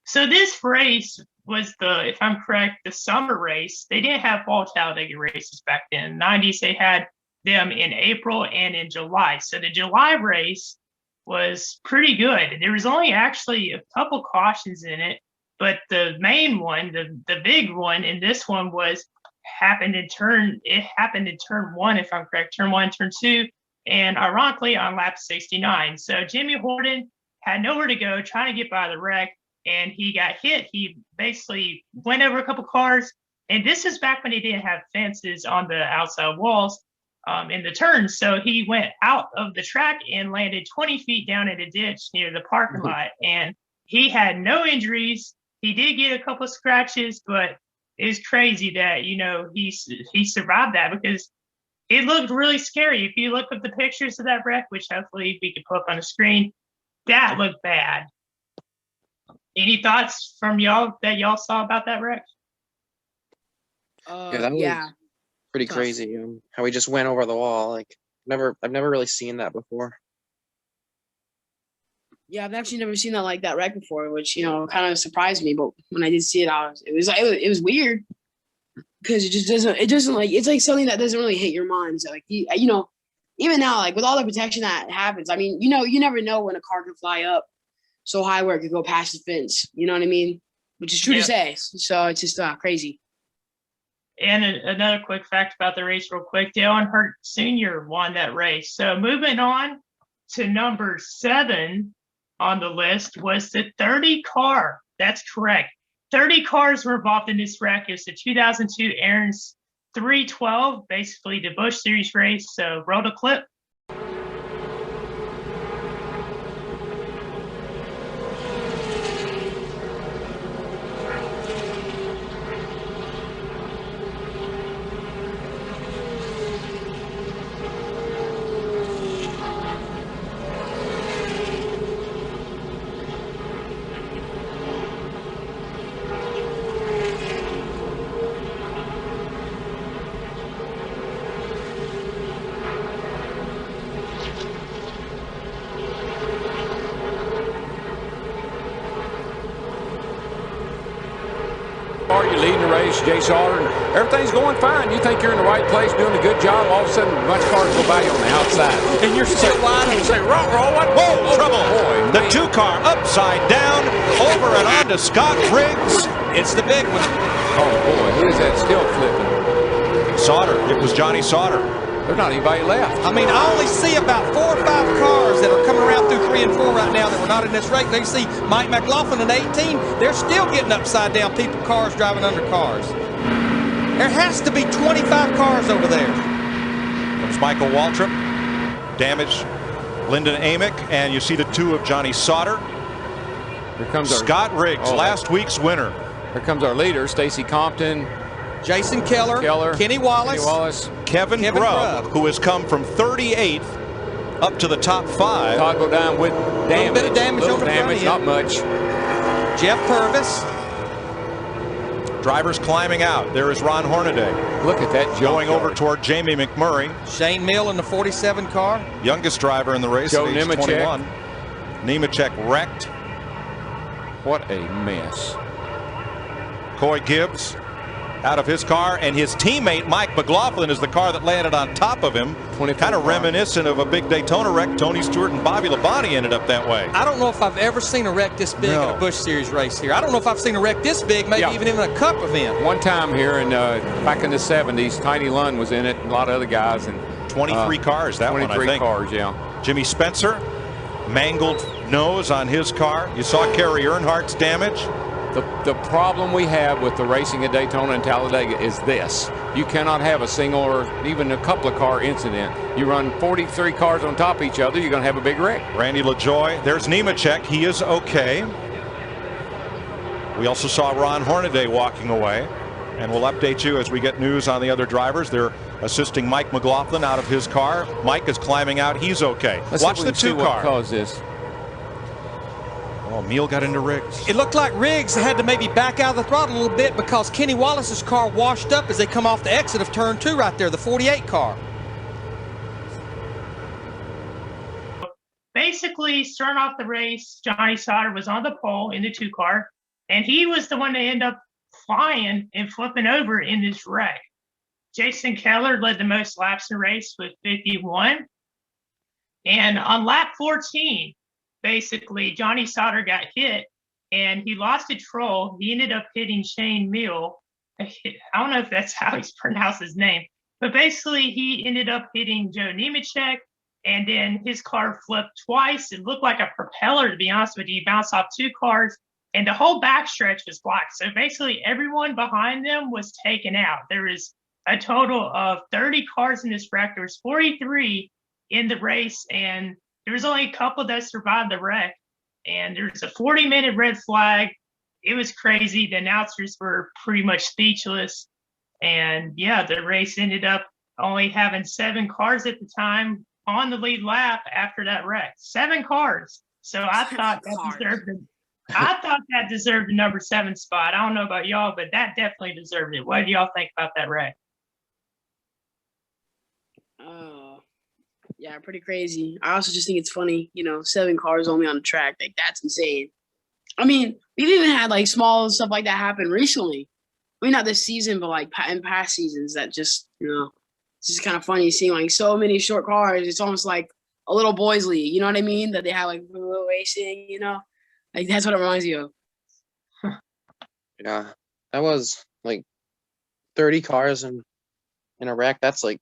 So this race was if I'm correct, the summer race. They didn't have fall Talladega races back then. In the 90s, they had them in April and in July. So the July race was pretty good. There was only actually a couple cautions in it, but the main one, the big one in this one happened in turn 1, if I'm correct, turn 1, turn 2, and ironically on lap 69. So Jimmy Horton had nowhere to go, trying to get by the wreck, and he got hit. He basically went over a couple cars, and this is back when he didn't have fences on the outside walls in the turns. So he went out of the track and landed 20 feet down in a ditch near the parking lot, and he had no injuries. He did get a couple of scratches, but it's crazy that, you know, he survived that, because it looked really scary. If you look at the pictures of that wreck, which hopefully we can put up on the screen, that looked bad. Any thoughts from y'all that y'all saw about that wreck? Yeah, that was pretty crazy. How he just went over the wall. Like, I've never really seen that before. Yeah, I've actually never seen that like that wreck before, which kind of surprised me. But when I did see it, it was weird because it doesn't like it's like something that doesn't really hit your mind. So like even now, like with all the protection that happens, I mean, you never know when a car can fly up so high where it could go past the fence. You know what I mean? Which is true to say. So it's just crazy. And another quick fact about the race, real quick: Dale Earnhardt Sr. won that race. So moving on to number 7 on the list was the 30 car. That's correct. 30 cars were involved in this wreck. It was the 2002 Aaron's 312, basically the Busch Series race. So roll the clip. You're leading the race, Jay Sauter, and everything's going fine. You think you're in the right place, doing a good job. All of a sudden, a bunch of cars go by you on the outside. And you're still wide and say, roll, what? Whoa, trouble. Boy, the 2-car upside down, over and on to Scott Riggs. It's the big one. Oh, boy, who is that still flipping? Sauter. It was Johnny Sauter. There's not anybody left. I mean, I only see about 4 or 5 cars that are coming around through 3 and 4 right now that were not in this race. They see Mike McLaughlin in 18. They're still getting upside down cars driving under cars. There has to be 25 cars over there. Comes Michael Waltrip. Damaged Lyndon Amick. And you see the 2 of Johnny Sauter. Here comes Scott Riggs, last week's winner. Here comes our leader, Stacy Compton. Jason Keller, Kenny Wallace, Kevin Grubb, who has come from 38th up to the top 5. Todd go down with damage. A little bit of damage on the front not much. Jeff Purvis. Drivers climbing out. There is Ron Hornaday. Look at that going over toward Jamie McMurray. Shane Mill in the 47 car. Youngest driver in the race Joe at age Nemechek. 21. Nemechek wrecked. What a mess. Coy Gibbs out of his car, and his teammate Mike McLaughlin is the car that landed on top of him. Kind of reminiscent of a big Daytona wreck. Tony Stewart and Bobby Labonte ended up that way. I don't know if I've ever seen a wreck this big in a Busch Series race here. I don't know if I've seen a wreck this big, maybe even in a Cup event. One time here in back in the 70s, Tiny Lund was in it, and a lot of other guys, and 23 cars. That 23 one, I think. cars, yeah. Jimmy Spencer, mangled nose on his car. You saw Kerry Earnhardt's damage. The problem we have with the racing at Daytona and Talladega is this. You cannot have a single or even a couple of car incident. You run 43 cars on top of each other, you're going to have a big wreck. Randy LaJoy. There's Nemechek. He is okay. We also saw Ron Hornaday walking away. And we'll update you as we get news on the other drivers. They're assisting Mike McLaughlin out of his car. Mike is climbing out. He's okay. Watch the 2 car. What caused this? Oh, Meal got into Riggs. It looked like Riggs had to maybe back out of the throttle a little bit because Kenny Wallace's car washed up as they come off the exit of turn 2 right there, the 48 car. Basically, starting off the race, Johnny Sauter was on the pole in the 2 car, and he was the one that ended up flying and flipping over in this wreck. Jason Keller led the most laps in the race with 51. And on lap 14, basically, Johnny Sauter got hit, and he lost control. He ended up hitting Shane Mill. I don't know if that's how he's pronounced his name, but basically, he ended up hitting Joe Nemechek, and then his car flipped twice. It looked like a propeller, to be honest with you. He bounced off 2 cars, and the whole backstretch was blocked. So basically, everyone behind them was taken out. There was a total of 30 cars in this wreck. There was 43 in the race, and there was only a couple that survived the wreck, and there's a 40-minute red flag. It was crazy. The announcers were pretty much speechless. And, yeah, the race ended up only having 7 cars at the time on the lead lap after that wreck. 7 cars. So I thought that deserved the number 7 spot. I don't know about y'all, but that definitely deserved it. What do y'all think about that wreck? Yeah, pretty crazy. I also just think it's funny, 7 cars only on the track. Like, that's insane. I mean, we've even had like small stuff like that happen recently. I mean, not this season, but like in past seasons that just, it's just kind of funny seeing like so many short cars. It's almost like a little boys league, you know what I mean? That they have like little racing, like that's what it reminds you of. Yeah, that was like 30 cars in a wreck. That's like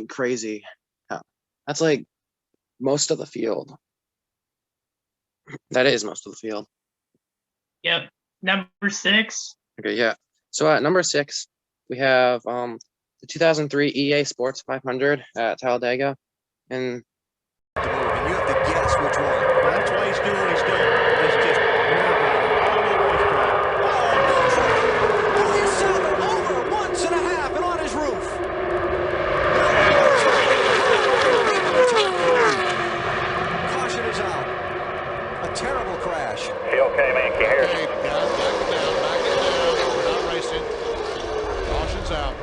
crazy. Yeah. That's like most of the field. That is most of the field. Yep. Number 6. Okay, yeah. So at number 6, we have the 2003 EA Sports 500 at Talladega, and you have to guess which one. Well, that's why he's doing what he's doing. It's just all over the racetrack. Elliott Sadler over 1.5 and on his roof. Caution is out. A terrible crash. You okay, man? Can you hear us? Hey, guys, back it down. We're not racing. Caution's out.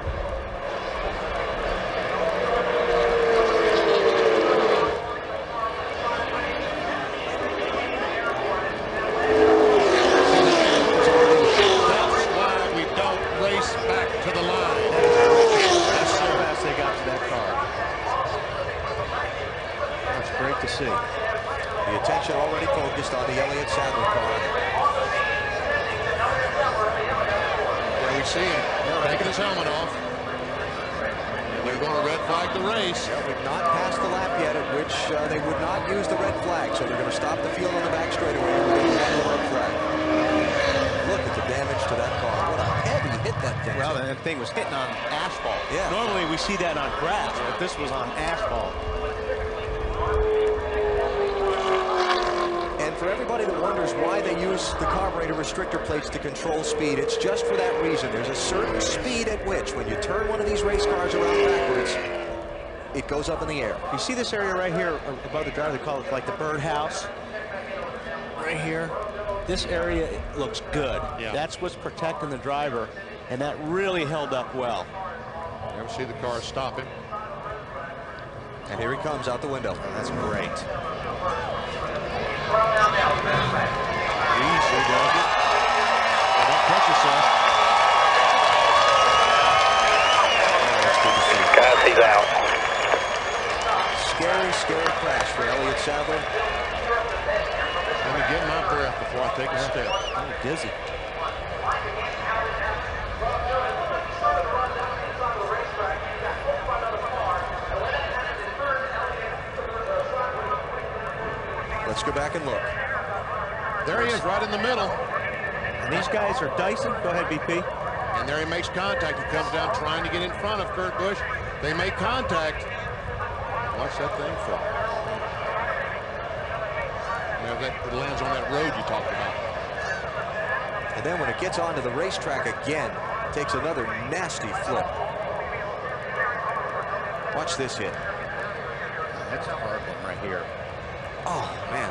That's why we don't race back to the line. That's so fast they got to that car. That's great to see. The attention already focused on the Elliott Sadler car. There we see him taking his helmet off. And they're going to red flag the race. Yeah, we've not passed the lap yet at which they would not use the red flag, so they're going to stop the field on the back straightaway and run the red flag. Look at the damage to that car. What a heavy hit that thing. Well, that thing was hitting on asphalt. Yeah. Normally we see that on grass, but this was on asphalt. And for everybody that wonders why they use the carburetor restrictor plates to control speed, it's just for that reason. There's a certain speed at which, when you turn one of these race cars around backwards, it goes up in the air. You see this area right here above the driver, they call it like the birdhouse. Right here. This area looks good. Yeah. That's what's protecting the driver, and that really held up well. Never see the car stopping. And here he comes out the window. That's great. Easy does it. Don't touch yourself. Guys, he's out. Scary, scary crash for Elliott Sadler. Let me get my breath before I take a step. I'm dizzy. Let's go back and look. There he is, right in the middle. And these guys are Dyson. Go ahead, BP. And there he makes contact. He comes down trying to get in front of Kurt Busch. They make contact. Watch that thing fall. It lands on that road you talked about. And then when it gets onto the racetrack again, it takes another nasty flip. Watch this hit. That's a hard one right here. Oh, man.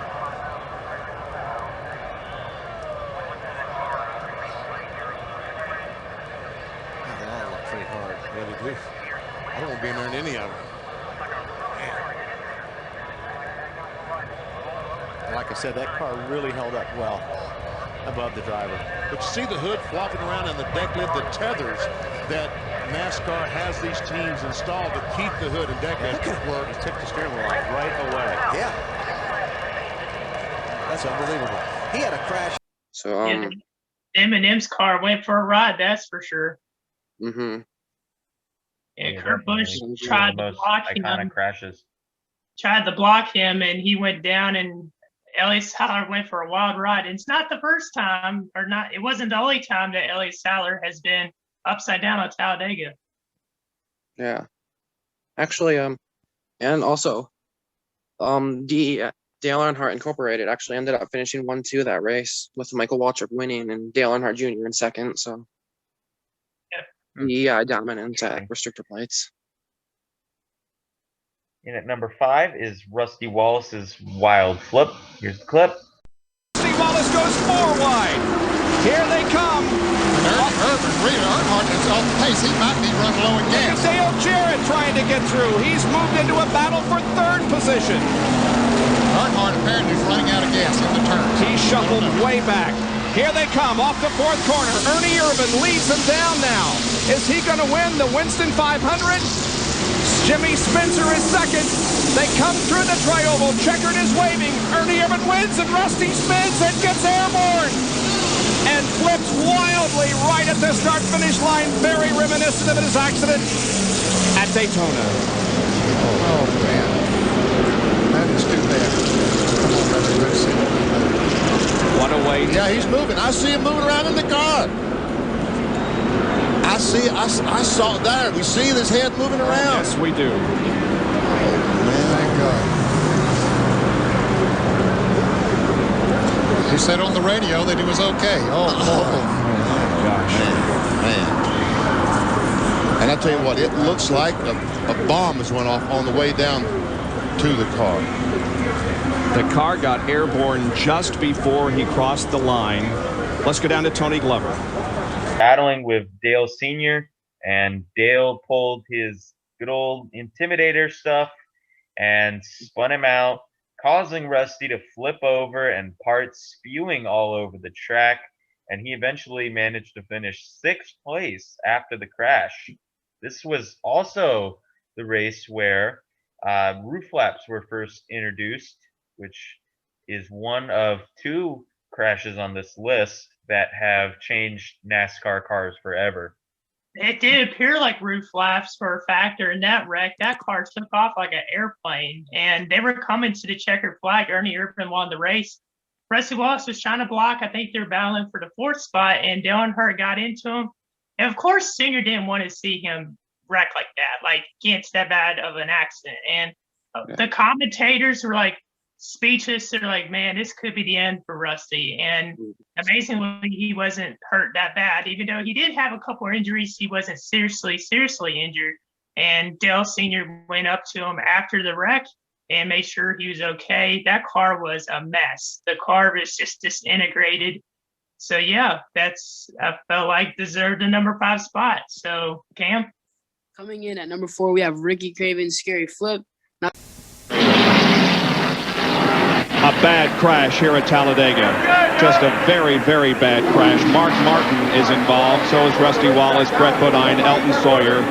They all look pretty hard. Yeah, they do. I don't want to be in there in any of them. Like I said, that car really held up well above the driver. But you see the hood flopping around and the deck lid, the tethers that NASCAR has these teams installed to keep the hood and deck lid work. He took the steering wheel off right away. Yeah. That's unbelievable. He had a crash. So Eminem's car went for a ride, that's for sure. Mm-hmm. And Kurt Busch One tried of the to most block iconic him. crashes. Tried to block him, and he went down, and Elliott Sadler went for a wild ride. And it's not the first time, or not. It wasn't the only time that Elliott Sadler has been upside down on Talladega. Yeah. Actually, and also, the Dale Earnhardt Incorporated actually ended up finishing 1-2 that race with Michael Waltrip winning and Dale Earnhardt Jr. in second. So, yeah, dominant at restrictor plates. And at number 5 is Rusty Wallace's wild flip. Here's the clip. Rusty Wallace goes 4 wide. Here they come. Herbert Reed Earnhardt is off the pace. He might be running low in gas. Dale Jarrett trying to get through. He's moved into a battle for third position. Earnhardt apparently is running out of gas in the turns. He shuffled way back. Here they come off the fourth corner. Ernie Irvan leads them down now. Is he going to win the Winston 500? Jimmy Spencer is second. They come through the tri-oval. Checkered is waving. Ernie Irvan wins, and Rusty spins and gets airborne and flips wildly right at the start-finish line. Very reminiscent of his accident at Daytona. Oh, man. That is too bad. Come on, brother. Let's see. What a way. Yeah, he's moving. I see him moving around in the car. I saw it there. We see his head moving around. Yes, we do. Thank God. He said on the radio that he was okay. Oh, gosh. Man. And I tell you what, it looks like a bomb has went off on the way down to the car. The car got airborne just before he crossed the line. Let's go down to Tony Glover. Battling with Dale Sr., and Dale pulled his good old intimidator stuff and spun him out, causing Rusty to flip over and parts spewing all over the track, and he eventually managed to finish 6th place after the crash. This was also the race where roof flaps were first introduced, which is one of 2 crashes on this list that have changed NASCAR cars forever. It did appear like roof flaps were a factor in that wreck. That car took off like an airplane, and they were coming to the checkered flag. Ernie Irvan won the race. Rusty Wallace was trying to block. I think they were battling for the 4th spot, and Dale Earnhardt got into him. And of course, Singer didn't want to see him wreck like that, like get into that bad of an accident. And the commentators were like speechless. They're like, man, this could be the end for Rusty. And amazingly, he wasn't hurt that bad. Even though he did have a couple of injuries, he wasn't seriously injured. And Dale Sr. went up to him after the wreck and made sure he was okay. That car was a mess. The car was just disintegrated. So, yeah, I felt like deserved the number 5 spot. So, Cam? Coming in at number 4, we have Ricky Craven's Scary Flip. A bad crash here at Talladega. Just a very, very bad crash. Mark Martin is involved. So is Rusty Wallace, Brett Bodine, Elton Sawyer.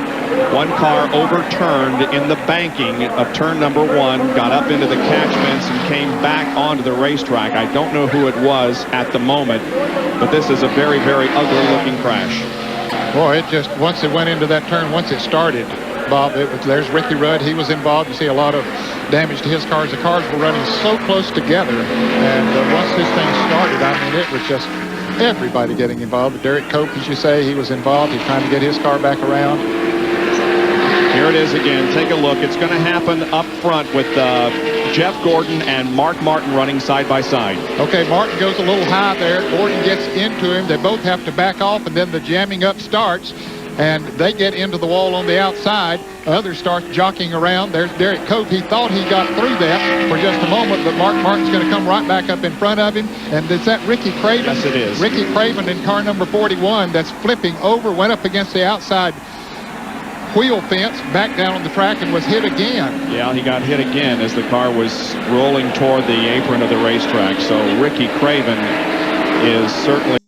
One car overturned in the banking of turn number 1, got up into the catch fence and came back onto the racetrack. I don't know who it was at the moment, but this is a very, very ugly looking crash. boy, it just, once it went into that turn, once it started, Bob, there's Ricky Rudd. He was involved. You see a lot of damage to his cars. The cars were running so close together. And once this thing started, I mean, it was just everybody getting involved. Derek Cope, as you say, he was involved. He's trying to get his car back around. Here it is again. Take a look. It's going to happen up front with Jeff Gordon and Mark Martin running side by side. Okay, Martin goes a little high there. Gordon gets into him. They both have to back off, and then the jamming up starts. And they get into the wall on the outside. Others start jockeying around. There's Derek Cope. He thought he got through that for just a moment, but Mark Martin's going to come right back up in front of him. And is that Ricky Craven? Yes, it is. Ricky Craven in car number 41 that's flipping over, went up against the outside wheel fence, back down on the track, and was hit again. Yeah, he got hit again as the car was rolling toward the apron of the racetrack. So Ricky Craven is certainly...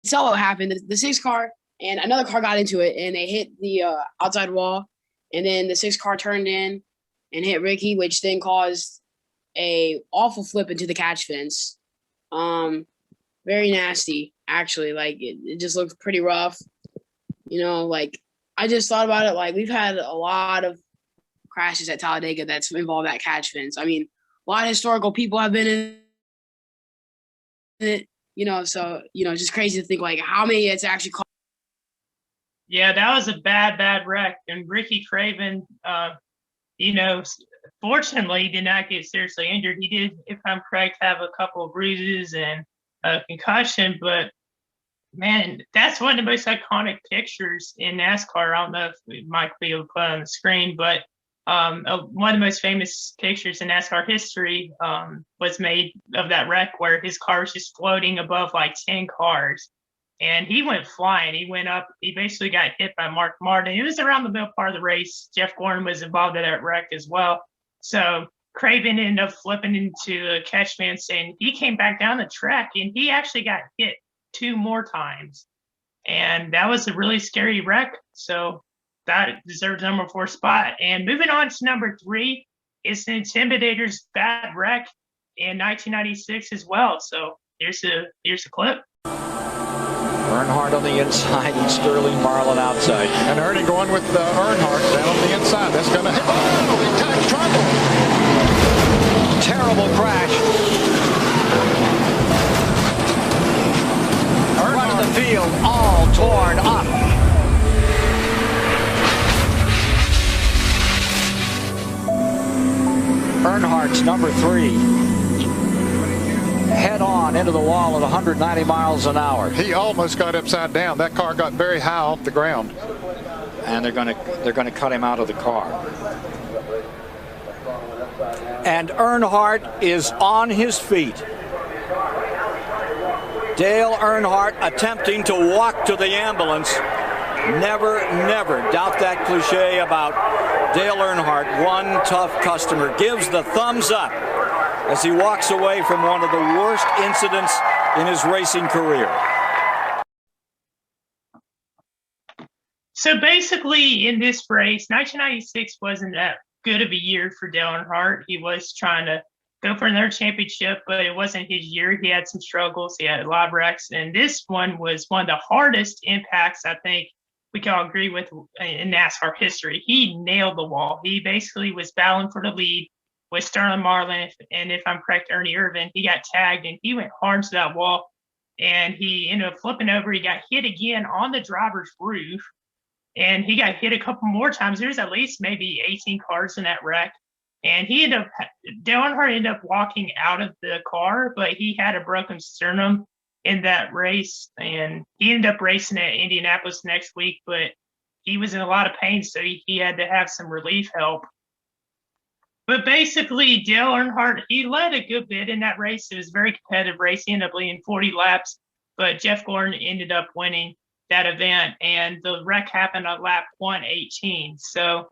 You saw what happened. The 6 car and another car got into it, and they hit the outside wall, and then the 6 car turned in and hit Ricky, which then caused a awful flip into the catch fence. Very nasty, actually. Like, it just looked pretty rough. You know, like, I just thought about it, like, we've had a lot of crashes at Talladega that's involved that catch fence. I mean, a lot of historical people have been in it, you know, so, you know, it's just crazy to think, like, how many it's actually called. Yeah, that was a bad wreck. And Ricky Craven, you know, fortunately did not get seriously injured. He did, if I'm correct, have a couple of bruises and a concussion. But, man, that's one of the most iconic pictures in NASCAR. I don't know if we might be able to put it on the screen, but one of the most famous pictures in NASCAR history was made of that wreck where his car was just floating above like 10 cars. and he went flying. He went up. He basically got hit by Mark Martin. It was around the middle part of the race. Jeff Gordon was involved in that wreck as well. So Craven ended up flipping into a catchman, saying he came back down the track, and he actually got hit 2 more times. And that was a really scary wreck. So that deserves number 4 spot. And moving on to number 3 is the Intimidator's bad wreck in 1996 as well. So here's a clip. Earnhardt on the inside and Sterling Marlin outside. And Ernie going with Earnhardt down on the inside. That's going to hit. Oh, he touched trouble. Terrible crash. Front of the field all torn up. Earnhardt's number 3. Head on into the wall at 190 miles an hour. He almost got upside down. That car got very high off the ground. And they're going to cut him out of the car. And Earnhardt is on his feet. Dale Earnhardt attempting to walk to the ambulance. Never, never doubt that cliche about Dale Earnhardt. One tough customer gives the thumbs up as he walks away from one of the worst incidents in his racing career. So basically in this race, 1996 wasn't that good of a year for Dale Earnhardt. He was trying to go for another championship, but it wasn't his year. He had some struggles. He had a lot of wrecks. And this one was one of the hardest impacts I think we can all agree with in NASCAR history. He nailed the wall. He basically was battling for the lead with Sterling Marlin, and if I'm correct, Ernie Irvan. He got tagged, and he went hard to that wall, and he ended up flipping over. He got hit again on the driver's roof, and he got hit a couple more times. There's at least maybe 18 cars in that wreck, and Dale Earnhardt ended up walking out of the car, but he had a broken sternum in that race, and he ended up racing at Indianapolis next week, but he was in a lot of pain, so he had to have some relief help. But basically, Dale Earnhardt, he led a good bit in that race. It was a very competitive race. He ended up leading 40 laps, but Jeff Gordon ended up winning that event, and the wreck happened on lap 118. So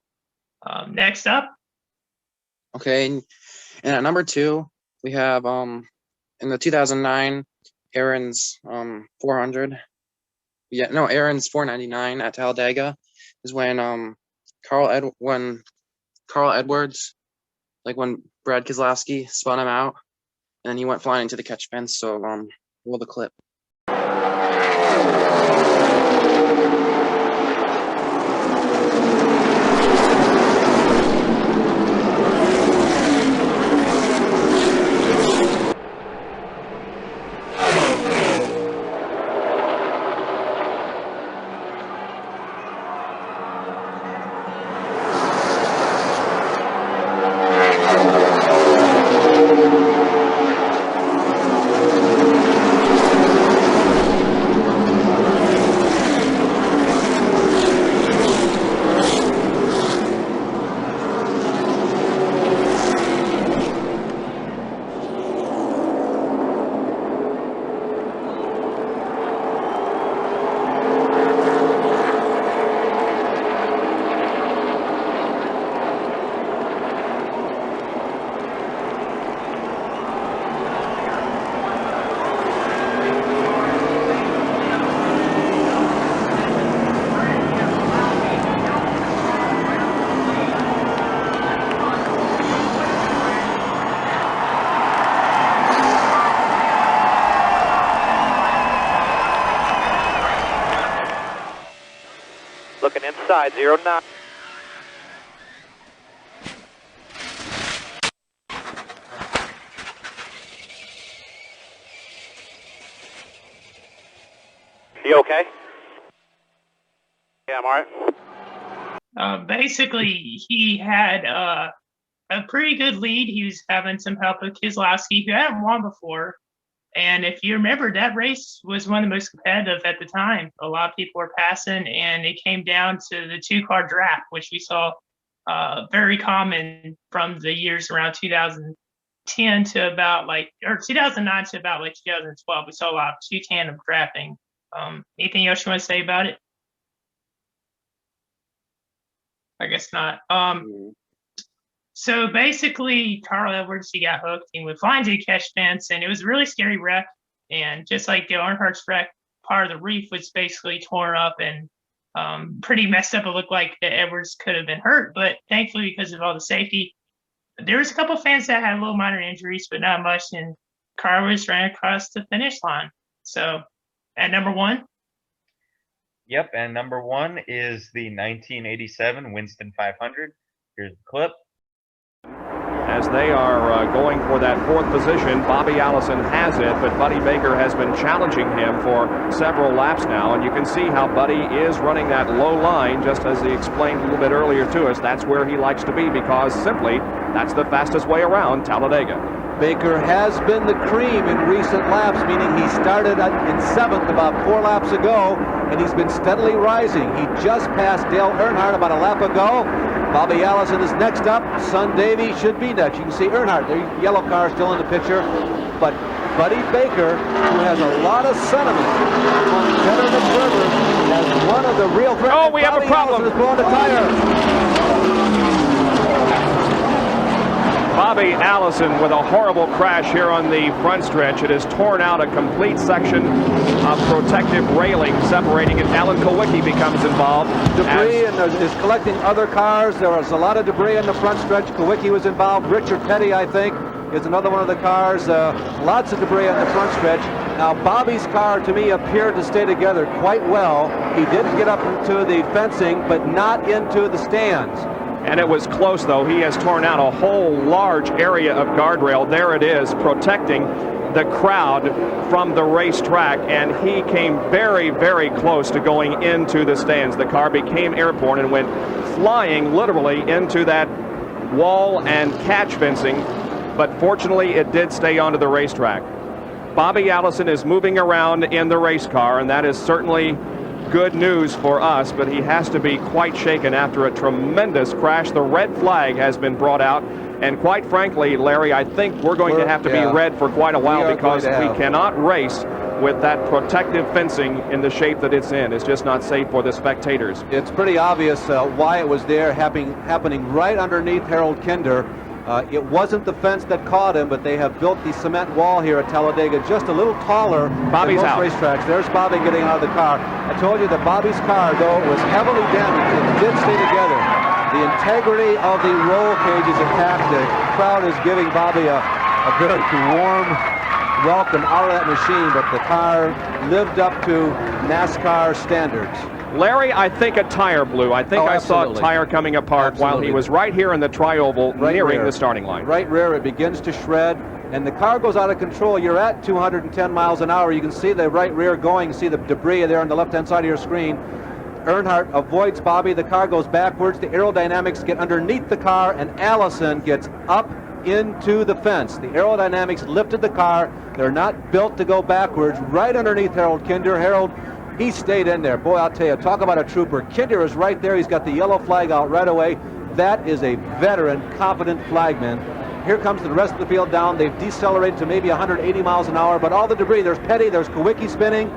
next up. Okay, and at number 2, we have in the 2009 Aaron's 400. Yeah, no, Aaron's 499 at Talladega is when Carl Edwards, like when Brad Keselowski spun him out, and then he went flying into the catch fence. So roll the clip. Looking inside, 09. You okay? Yeah, I'm all right. Basically, he had a pretty good lead. He was having some help with Keselowski, who hadn't won before. And if you remember, that race was one of the most competitive at the time. A lot of people were passing, and it came down to the 2-car draft, which we saw very common from the years around 2010 to about 2009 to about 2012. We saw a lot of 2 tandem drafting Anything else you want to say about it? I guess not. So basically, Carl Edwards, he got hooked. He was flying to the catch fence, and it was a really scary wreck. And just like the Earnhardt's wreck, part of the reef was basically torn up and pretty messed up. It looked like that Edwards could have been hurt, but thankfully, because of all the safety, there was a couple fans that had little minor injuries, but not much. And Carl was ran across the finish line. So at number 1. Yep, and number 1 is the 1987 Winston 500. Here's the clip. As they are going for that 4th position, Bobby Allison has it, but Buddy Baker has been challenging him for several laps now, and you can see how Buddy is running that low line, just as he explained a little bit earlier to us. That's where he likes to be, because simply that's the fastest way around Talladega. Baker has been the cream in recent laps, meaning he started in 7th about 4 laps ago, and he's been steadily rising. He just passed Dale Earnhardt about a lap ago. Bobby Allison is next up. Son Davey should be next. You can see Earnhardt, the yellow car still in the picture. But Buddy Baker, who has a lot of sentiment among veteran observers, as one of the real threats. Oh, we have a problem. Allison is blowing a tire. Bobby Allison with a horrible crash here on the front stretch. It has torn out a complete section of protective railing separating it. Alan Kowicki becomes involved. Debris and is collecting other cars. There was a lot of debris in the front stretch. Kowicki was involved. Richard Petty, I think, is another one of the cars. Lots of debris on the front stretch. Now, Bobby's car, to me, appeared to stay together quite well. He did get up into the fencing, but not into the stands. And it was close, though. He has torn out a whole large area of guardrail. There it is, protecting the crowd from the racetrack, and he came very, very close to going into the stands. The car became airborne and went flying literally into that wall and catch fencing, but fortunately it did stay onto the racetrack. Bobby Allison is moving around in the race car, and that is certainly good news for us, but he has to be quite shaken after a tremendous crash. The red flag has been brought out, and quite frankly, Larry, I think we're going to have to be red for quite a while, because we cannot race with that protective fencing in the shape that it's in. It's just not safe for the spectators. It's pretty obvious why it was there, happening right underneath Harold Kinder. It wasn't the fence that caught him, but they have built the cement wall here at Talladega just a little taller Bobby's than most out. racetracks. There's Bobby getting out of the car. I told you that Bobby's car, though, was heavily damaged. It did stay together. The integrity of the roll cage is intact. The crowd is giving Bobby a very warm welcome out of that machine, but the car lived up to NASCAR standards. Larry, I think a tire blew. I think I saw a tire coming apart while he was right here in the tri-oval, nearing the starting line. Right rear, it begins to shred, and the car goes out of control. You're at 210 miles an hour. You can see the right rear going. You see the debris there on the left-hand side of your screen. Earnhardt avoids Bobby. The car goes backwards. The aerodynamics get underneath the car, and Allison gets up into the fence. The aerodynamics lifted the car. They're not built to go backwards. Right underneath Harold Kinder. Harold, he stayed in there. Boy, I'll tell you, talk about a trooper. Kinder is right there. He's got the yellow flag out right away. That is a veteran, confident flagman. Here comes the rest of the field down. They've decelerated to maybe 180 miles an hour, but all the debris, there's Petty, there's Kowicki spinning.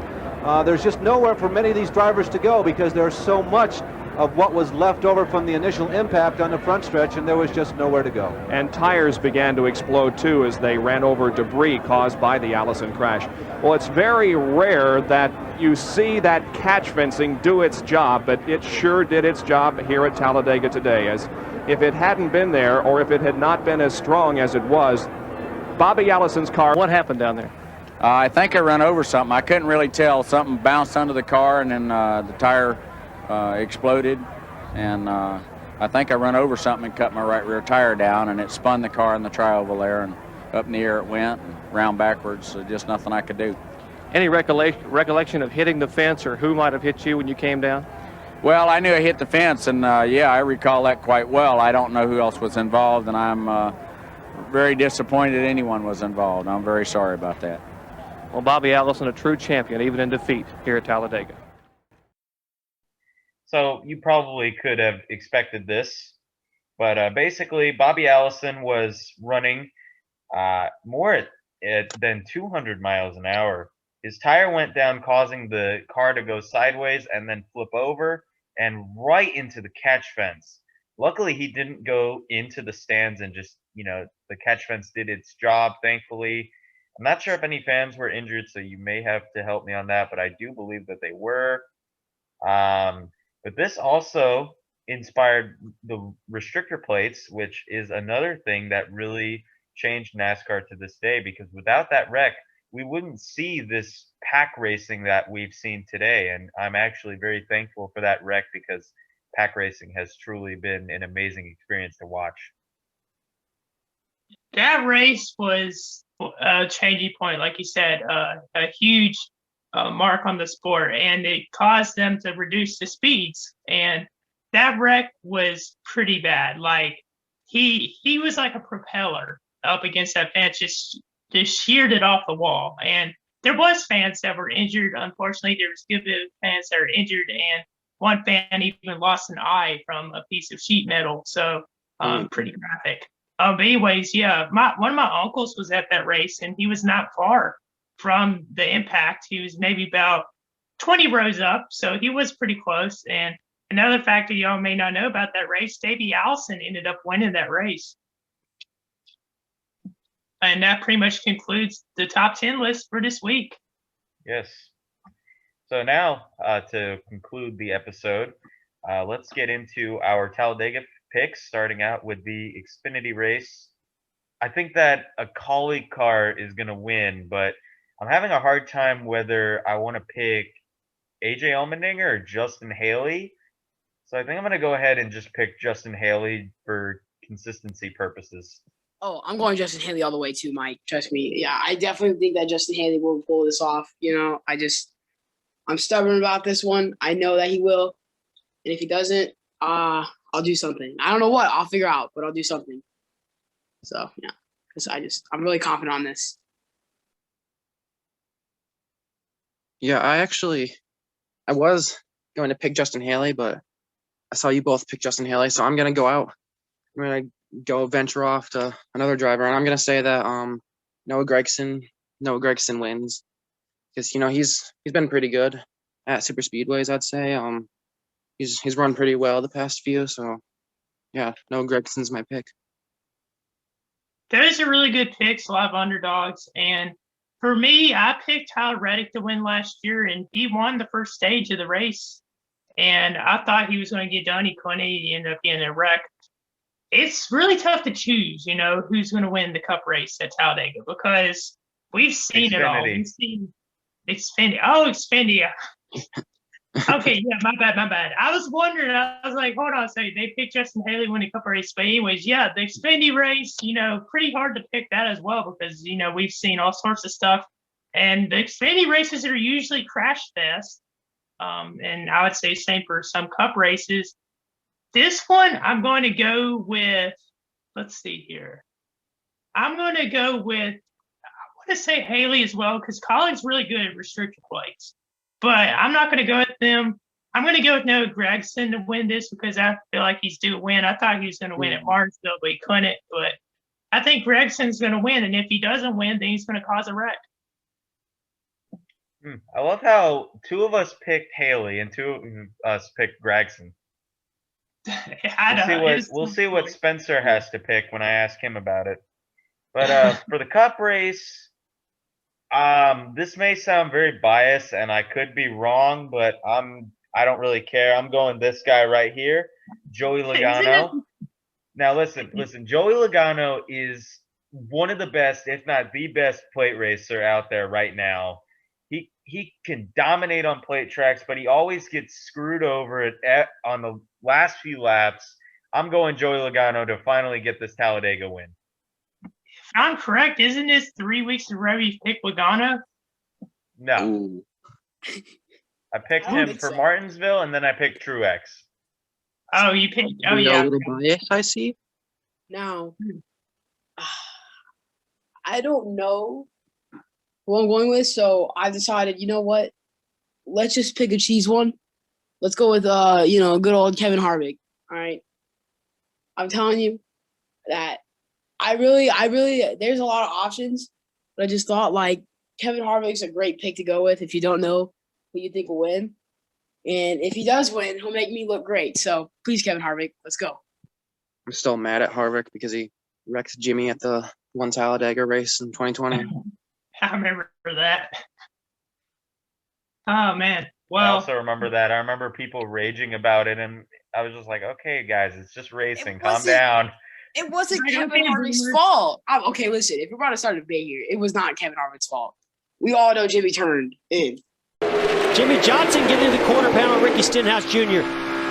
There's just nowhere for many of these drivers to go, because there's so much of what was left over from the initial impact on the front stretch, and there was just nowhere to go. And tires began to explode too as they ran over debris caused by the Allison crash. Well, it's very rare that you see that catch fencing do its job, but it sure did its job here at Talladega today. As if it hadn't been there, or if it had not been as strong as it was, Bobby Allison's car. What happened down there? I think I ran over something. I couldn't really tell. Something bounced under the car, and then the tire exploded, and I think I run over something and cut my right rear tire down, and it spun the car in the tri-oval there, and up in the air it went, and round backwards, so just nothing I could do. Any recollection of hitting the fence, or who might have hit you when you came down? Well, I knew I hit the fence, and yeah, I recall that quite well. I don't know who else was involved, and I'm very disappointed anyone was involved. I'm very sorry about that. Well, Bobby Allison, a true champion, even in defeat here at Talladega. So you probably could have expected this, but basically Bobby Allison was running more than 200 miles an hour His tire went down, causing the car to go sideways and then flip over and right into the catch fence. Luckily, he didn't go into the stands and just, the catch fence did its job, thankfully. I'm not sure if any fans were injured, so you may have to help me on that, but I do believe that they were. But this also inspired the restrictor plates, which is another thing that really changed NASCAR to this day, because without that wreck, we wouldn't see this pack racing that we've seen today. And I'm actually very thankful for that wreck, because pack racing has truly been an amazing experience to watch. That race was a changing point, like you said, a huge mark on the sport, and it caused them to reduce the speeds. And that wreck was pretty bad. Like he was like a propeller up against that fence, just sheared it off the wall. And there was fans that were injured. Unfortunately, there was good fans that were injured, and one fan even lost an eye from a piece of sheet metal. So pretty graphic. But anyways, yeah, one of my uncles was at that race, and he was not far from the impact. He was maybe about 20 rows up, so he was pretty close. And another factor y'all may not know about that race, Davey Allison ended up winning that race. And that pretty much concludes the top 10 list for this week. Yes. So now, to conclude the episode, let's get into our Talladega picks, starting out with the Xfinity race. I think that a colleague car is going to win, but I'm having a hard time whether I want to pick AJ Allmendinger or Justin Haley. So I think I'm going to go ahead and just pick Justin Haley for consistency purposes. Oh, I'm going Justin Haley all the way too, Mike. Trust me. Yeah, I definitely think that Justin Haley will pull this off. I'm stubborn about this one. I know that he will. And if he doesn't, I'll do something. I don't know what. I'll figure out, but I'll do something. So, yeah. Because I'm really confident on this. Yeah, I was going to pick Justin Haley, but I saw you both pick Justin Haley, so I'm going to go out. I'm going to go venture off to another driver, and I'm going to say that Noah Gragson wins, because he's been pretty good at super speedways. I'd say he's run pretty well the past few, so yeah, Noah Gregson's my pick. Those are really good picks, a lot of underdogs. And for me, I picked Tyler Reddick to win last year, and he won the first stage of the race. And I thought he was going to get done. He couldn't. He ended up getting a wreck. It's really tough to choose, who's going to win the Cup race at Talladega, because we've seen it all. We've seen Xfinity. Oh, Xfinity. Okay, yeah, my bad. I was wondering. I was like, hold on a second. They picked Justin Haley win the Cup race, but anyways, yeah, the Xfinity race. Pretty hard to pick that as well, because we've seen all sorts of stuff, and the Xfinity races are usually crash fest. And I would say same for some Cup races. This one, I'm going to go with. Let's see here. I'm going to go with. I want to say Haley as well, because Colin's really good at restrictor plates. But I'm not going to go with them. I'm going to go with Noah Gragson to win this, because I feel like he's due to win. I thought he was going to win at Martinsville, but he couldn't. But I think Gregson's going to win, and if he doesn't win, then he's going to cause a wreck. I love how two of us picked Haley and two of us picked Gragson. We'll see what Spencer has to pick when I ask him about it. But for the Cup race, this may sound very biased, and I could be wrong, but I don't really care. I'm going this guy right here, Joey Logano. Now listen, Joey Logano is one of the best, if not the best, plate racer out there right now. He can dominate on plate tracks, but he always gets screwed over on the last few laps. I'm going Joey Logano to finally get this Talladega win. If I'm correct, isn't this 3 weeks in a row you picked Logano? No. Ooh. I picked him for Martinsville, and then I picked Truex. Oh, you picked. Oh, yeah. A little bias, I see. Now, I don't know who I'm going with, so I decided, you know what? Let's just pick a cheese one. Let's go with, good old Kevin Harvick. All right. I'm telling you that I really, there's a lot of options, but I just thought, Kevin Harvick's a great pick to go with if you don't know who you think will win. And if he does win, he'll make me look great. So please, Kevin Harvick, let's go. I'm still mad at Harvick because he wrecked Jimmy at the one Talladega race in 2020. I remember that. Oh, man. Well, I also remember that. I remember people raging about it, and I was just like, okay, guys, it's just racing. Calm down. It wasn't Kevin Harvick's fault. Okay, listen, if we're about to start a debate here, it was not Kevin Harvick's fault. We all know Jimmy turned in. Jimmy Johnson getting into the quarter panel, Ricky Stenhouse Jr.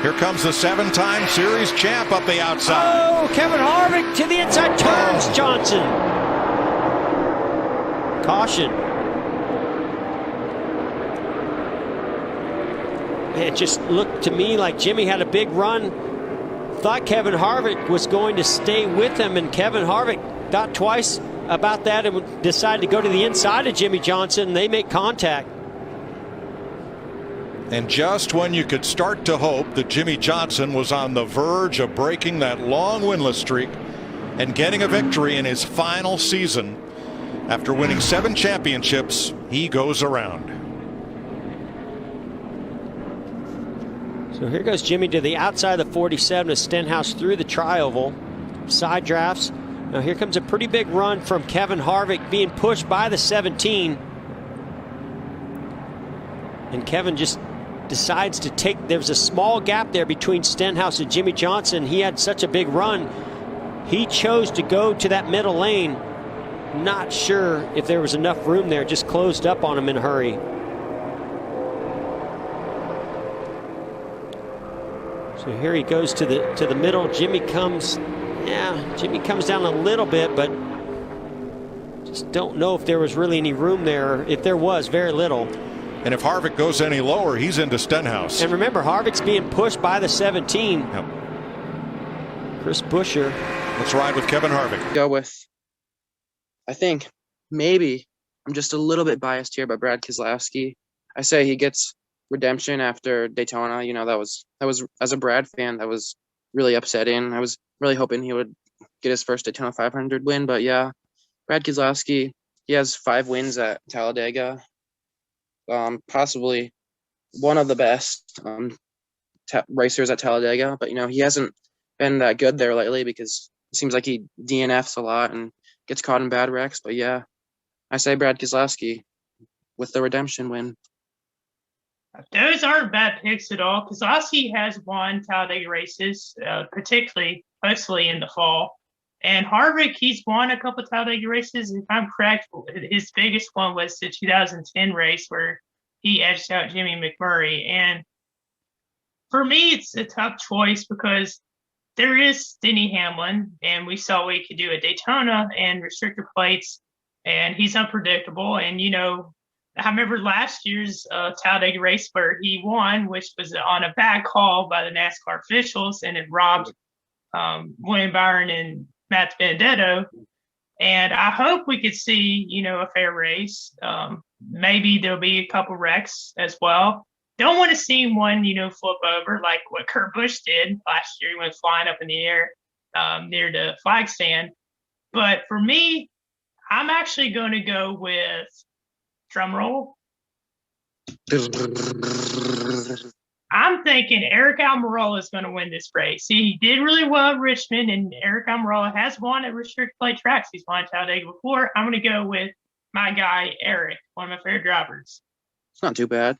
Here comes the 7-time series champ up the outside. Oh, Kevin Harvick to the inside, turns Johnson. Caution. It just looked to me like Jimmy had a big run. Thought Kevin Harvick was going to stay with him, and Kevin Harvick thought twice about that and decided to go to the inside of Jimmy Johnson. They make contact. And just when you could start to hope that Jimmy Johnson was on the verge of breaking that long winless streak and getting a victory in his final season, after winning 7 championships, he goes around. So here goes Jimmy to the outside of the 47 of Stenhouse through the tri-oval. Side drafts. Now here comes a pretty big run from Kevin Harvick being pushed by the 17. And Kevin just decides to take, there's a small gap there between Stenhouse and Jimmy Johnson. He had such a big run. He chose to go to that middle lane. Not sure if there was enough room there, just closed up on him in a hurry. So here he goes to the middle. Jimmy comes down a little bit, but just don't know if there was really any room there. If there was, very little. And if Harvick goes any lower, he's into Stenhouse. And remember, Harvick's being pushed by the 17. Yep. Chris Buescher. Let's ride with Kevin Harvick. Go with, I think, maybe, I'm just a little bit biased here, but Brad Keselowski. I say he gets redemption after Daytona. You know, that was as a Brad fan, that was really upsetting. I was really hoping he would get his first Daytona 500 win, but yeah, Brad Keselowski, he has 5 wins at Talladega. Possibly one of the best racers at Talladega, but you know, he hasn't been that good there lately because it seems like he DNFs a lot and gets caught in bad wrecks. But yeah, I say Brad Keselowski with the redemption win. Those aren't bad picks at all. Keselowski has won Talladega races, particularly mostly in the fall. And Harvick, he's won a couple of Talladega races. If I'm correct, his biggest one was the 2010 race where he edged out Jimmy McMurray. And for me, it's a tough choice because there is Denny Hamlin, and we saw what he could do at Daytona and restrictor plates, and he's unpredictable. And, you know, I remember last year's Talladega race where he won, which was on a bad call by the NASCAR officials, and it robbed William Byron and Matt Benedetto. And I hope we could see, you know, a fair race. Maybe there'll be a couple wrecks as well. Don't want to see one, you know, flip over like what Kurt Busch did last year. He went flying up in the air near the flag stand. But for me, I'm actually going to go with, drum roll, I'm thinking Eric Almirola is going to win this race. He did really well at Richmond, and Eric Almirola has won at restricted plate tracks. He's won at Talladega before. I'm going to go with my guy, Eric, one of my favorite drivers. It's not too bad.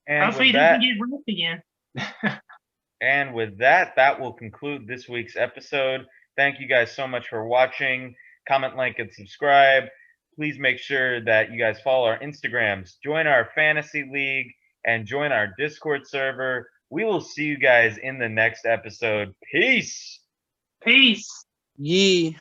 And hopefully he doesn't get wrecked again. And with that, that will conclude this week's episode. Thank you guys so much for watching. Comment, like, and subscribe. Please make sure that you guys follow our Instagrams, join our fantasy league, and join our Discord server. We will see you guys in the next episode. Peace. Peace. Yee.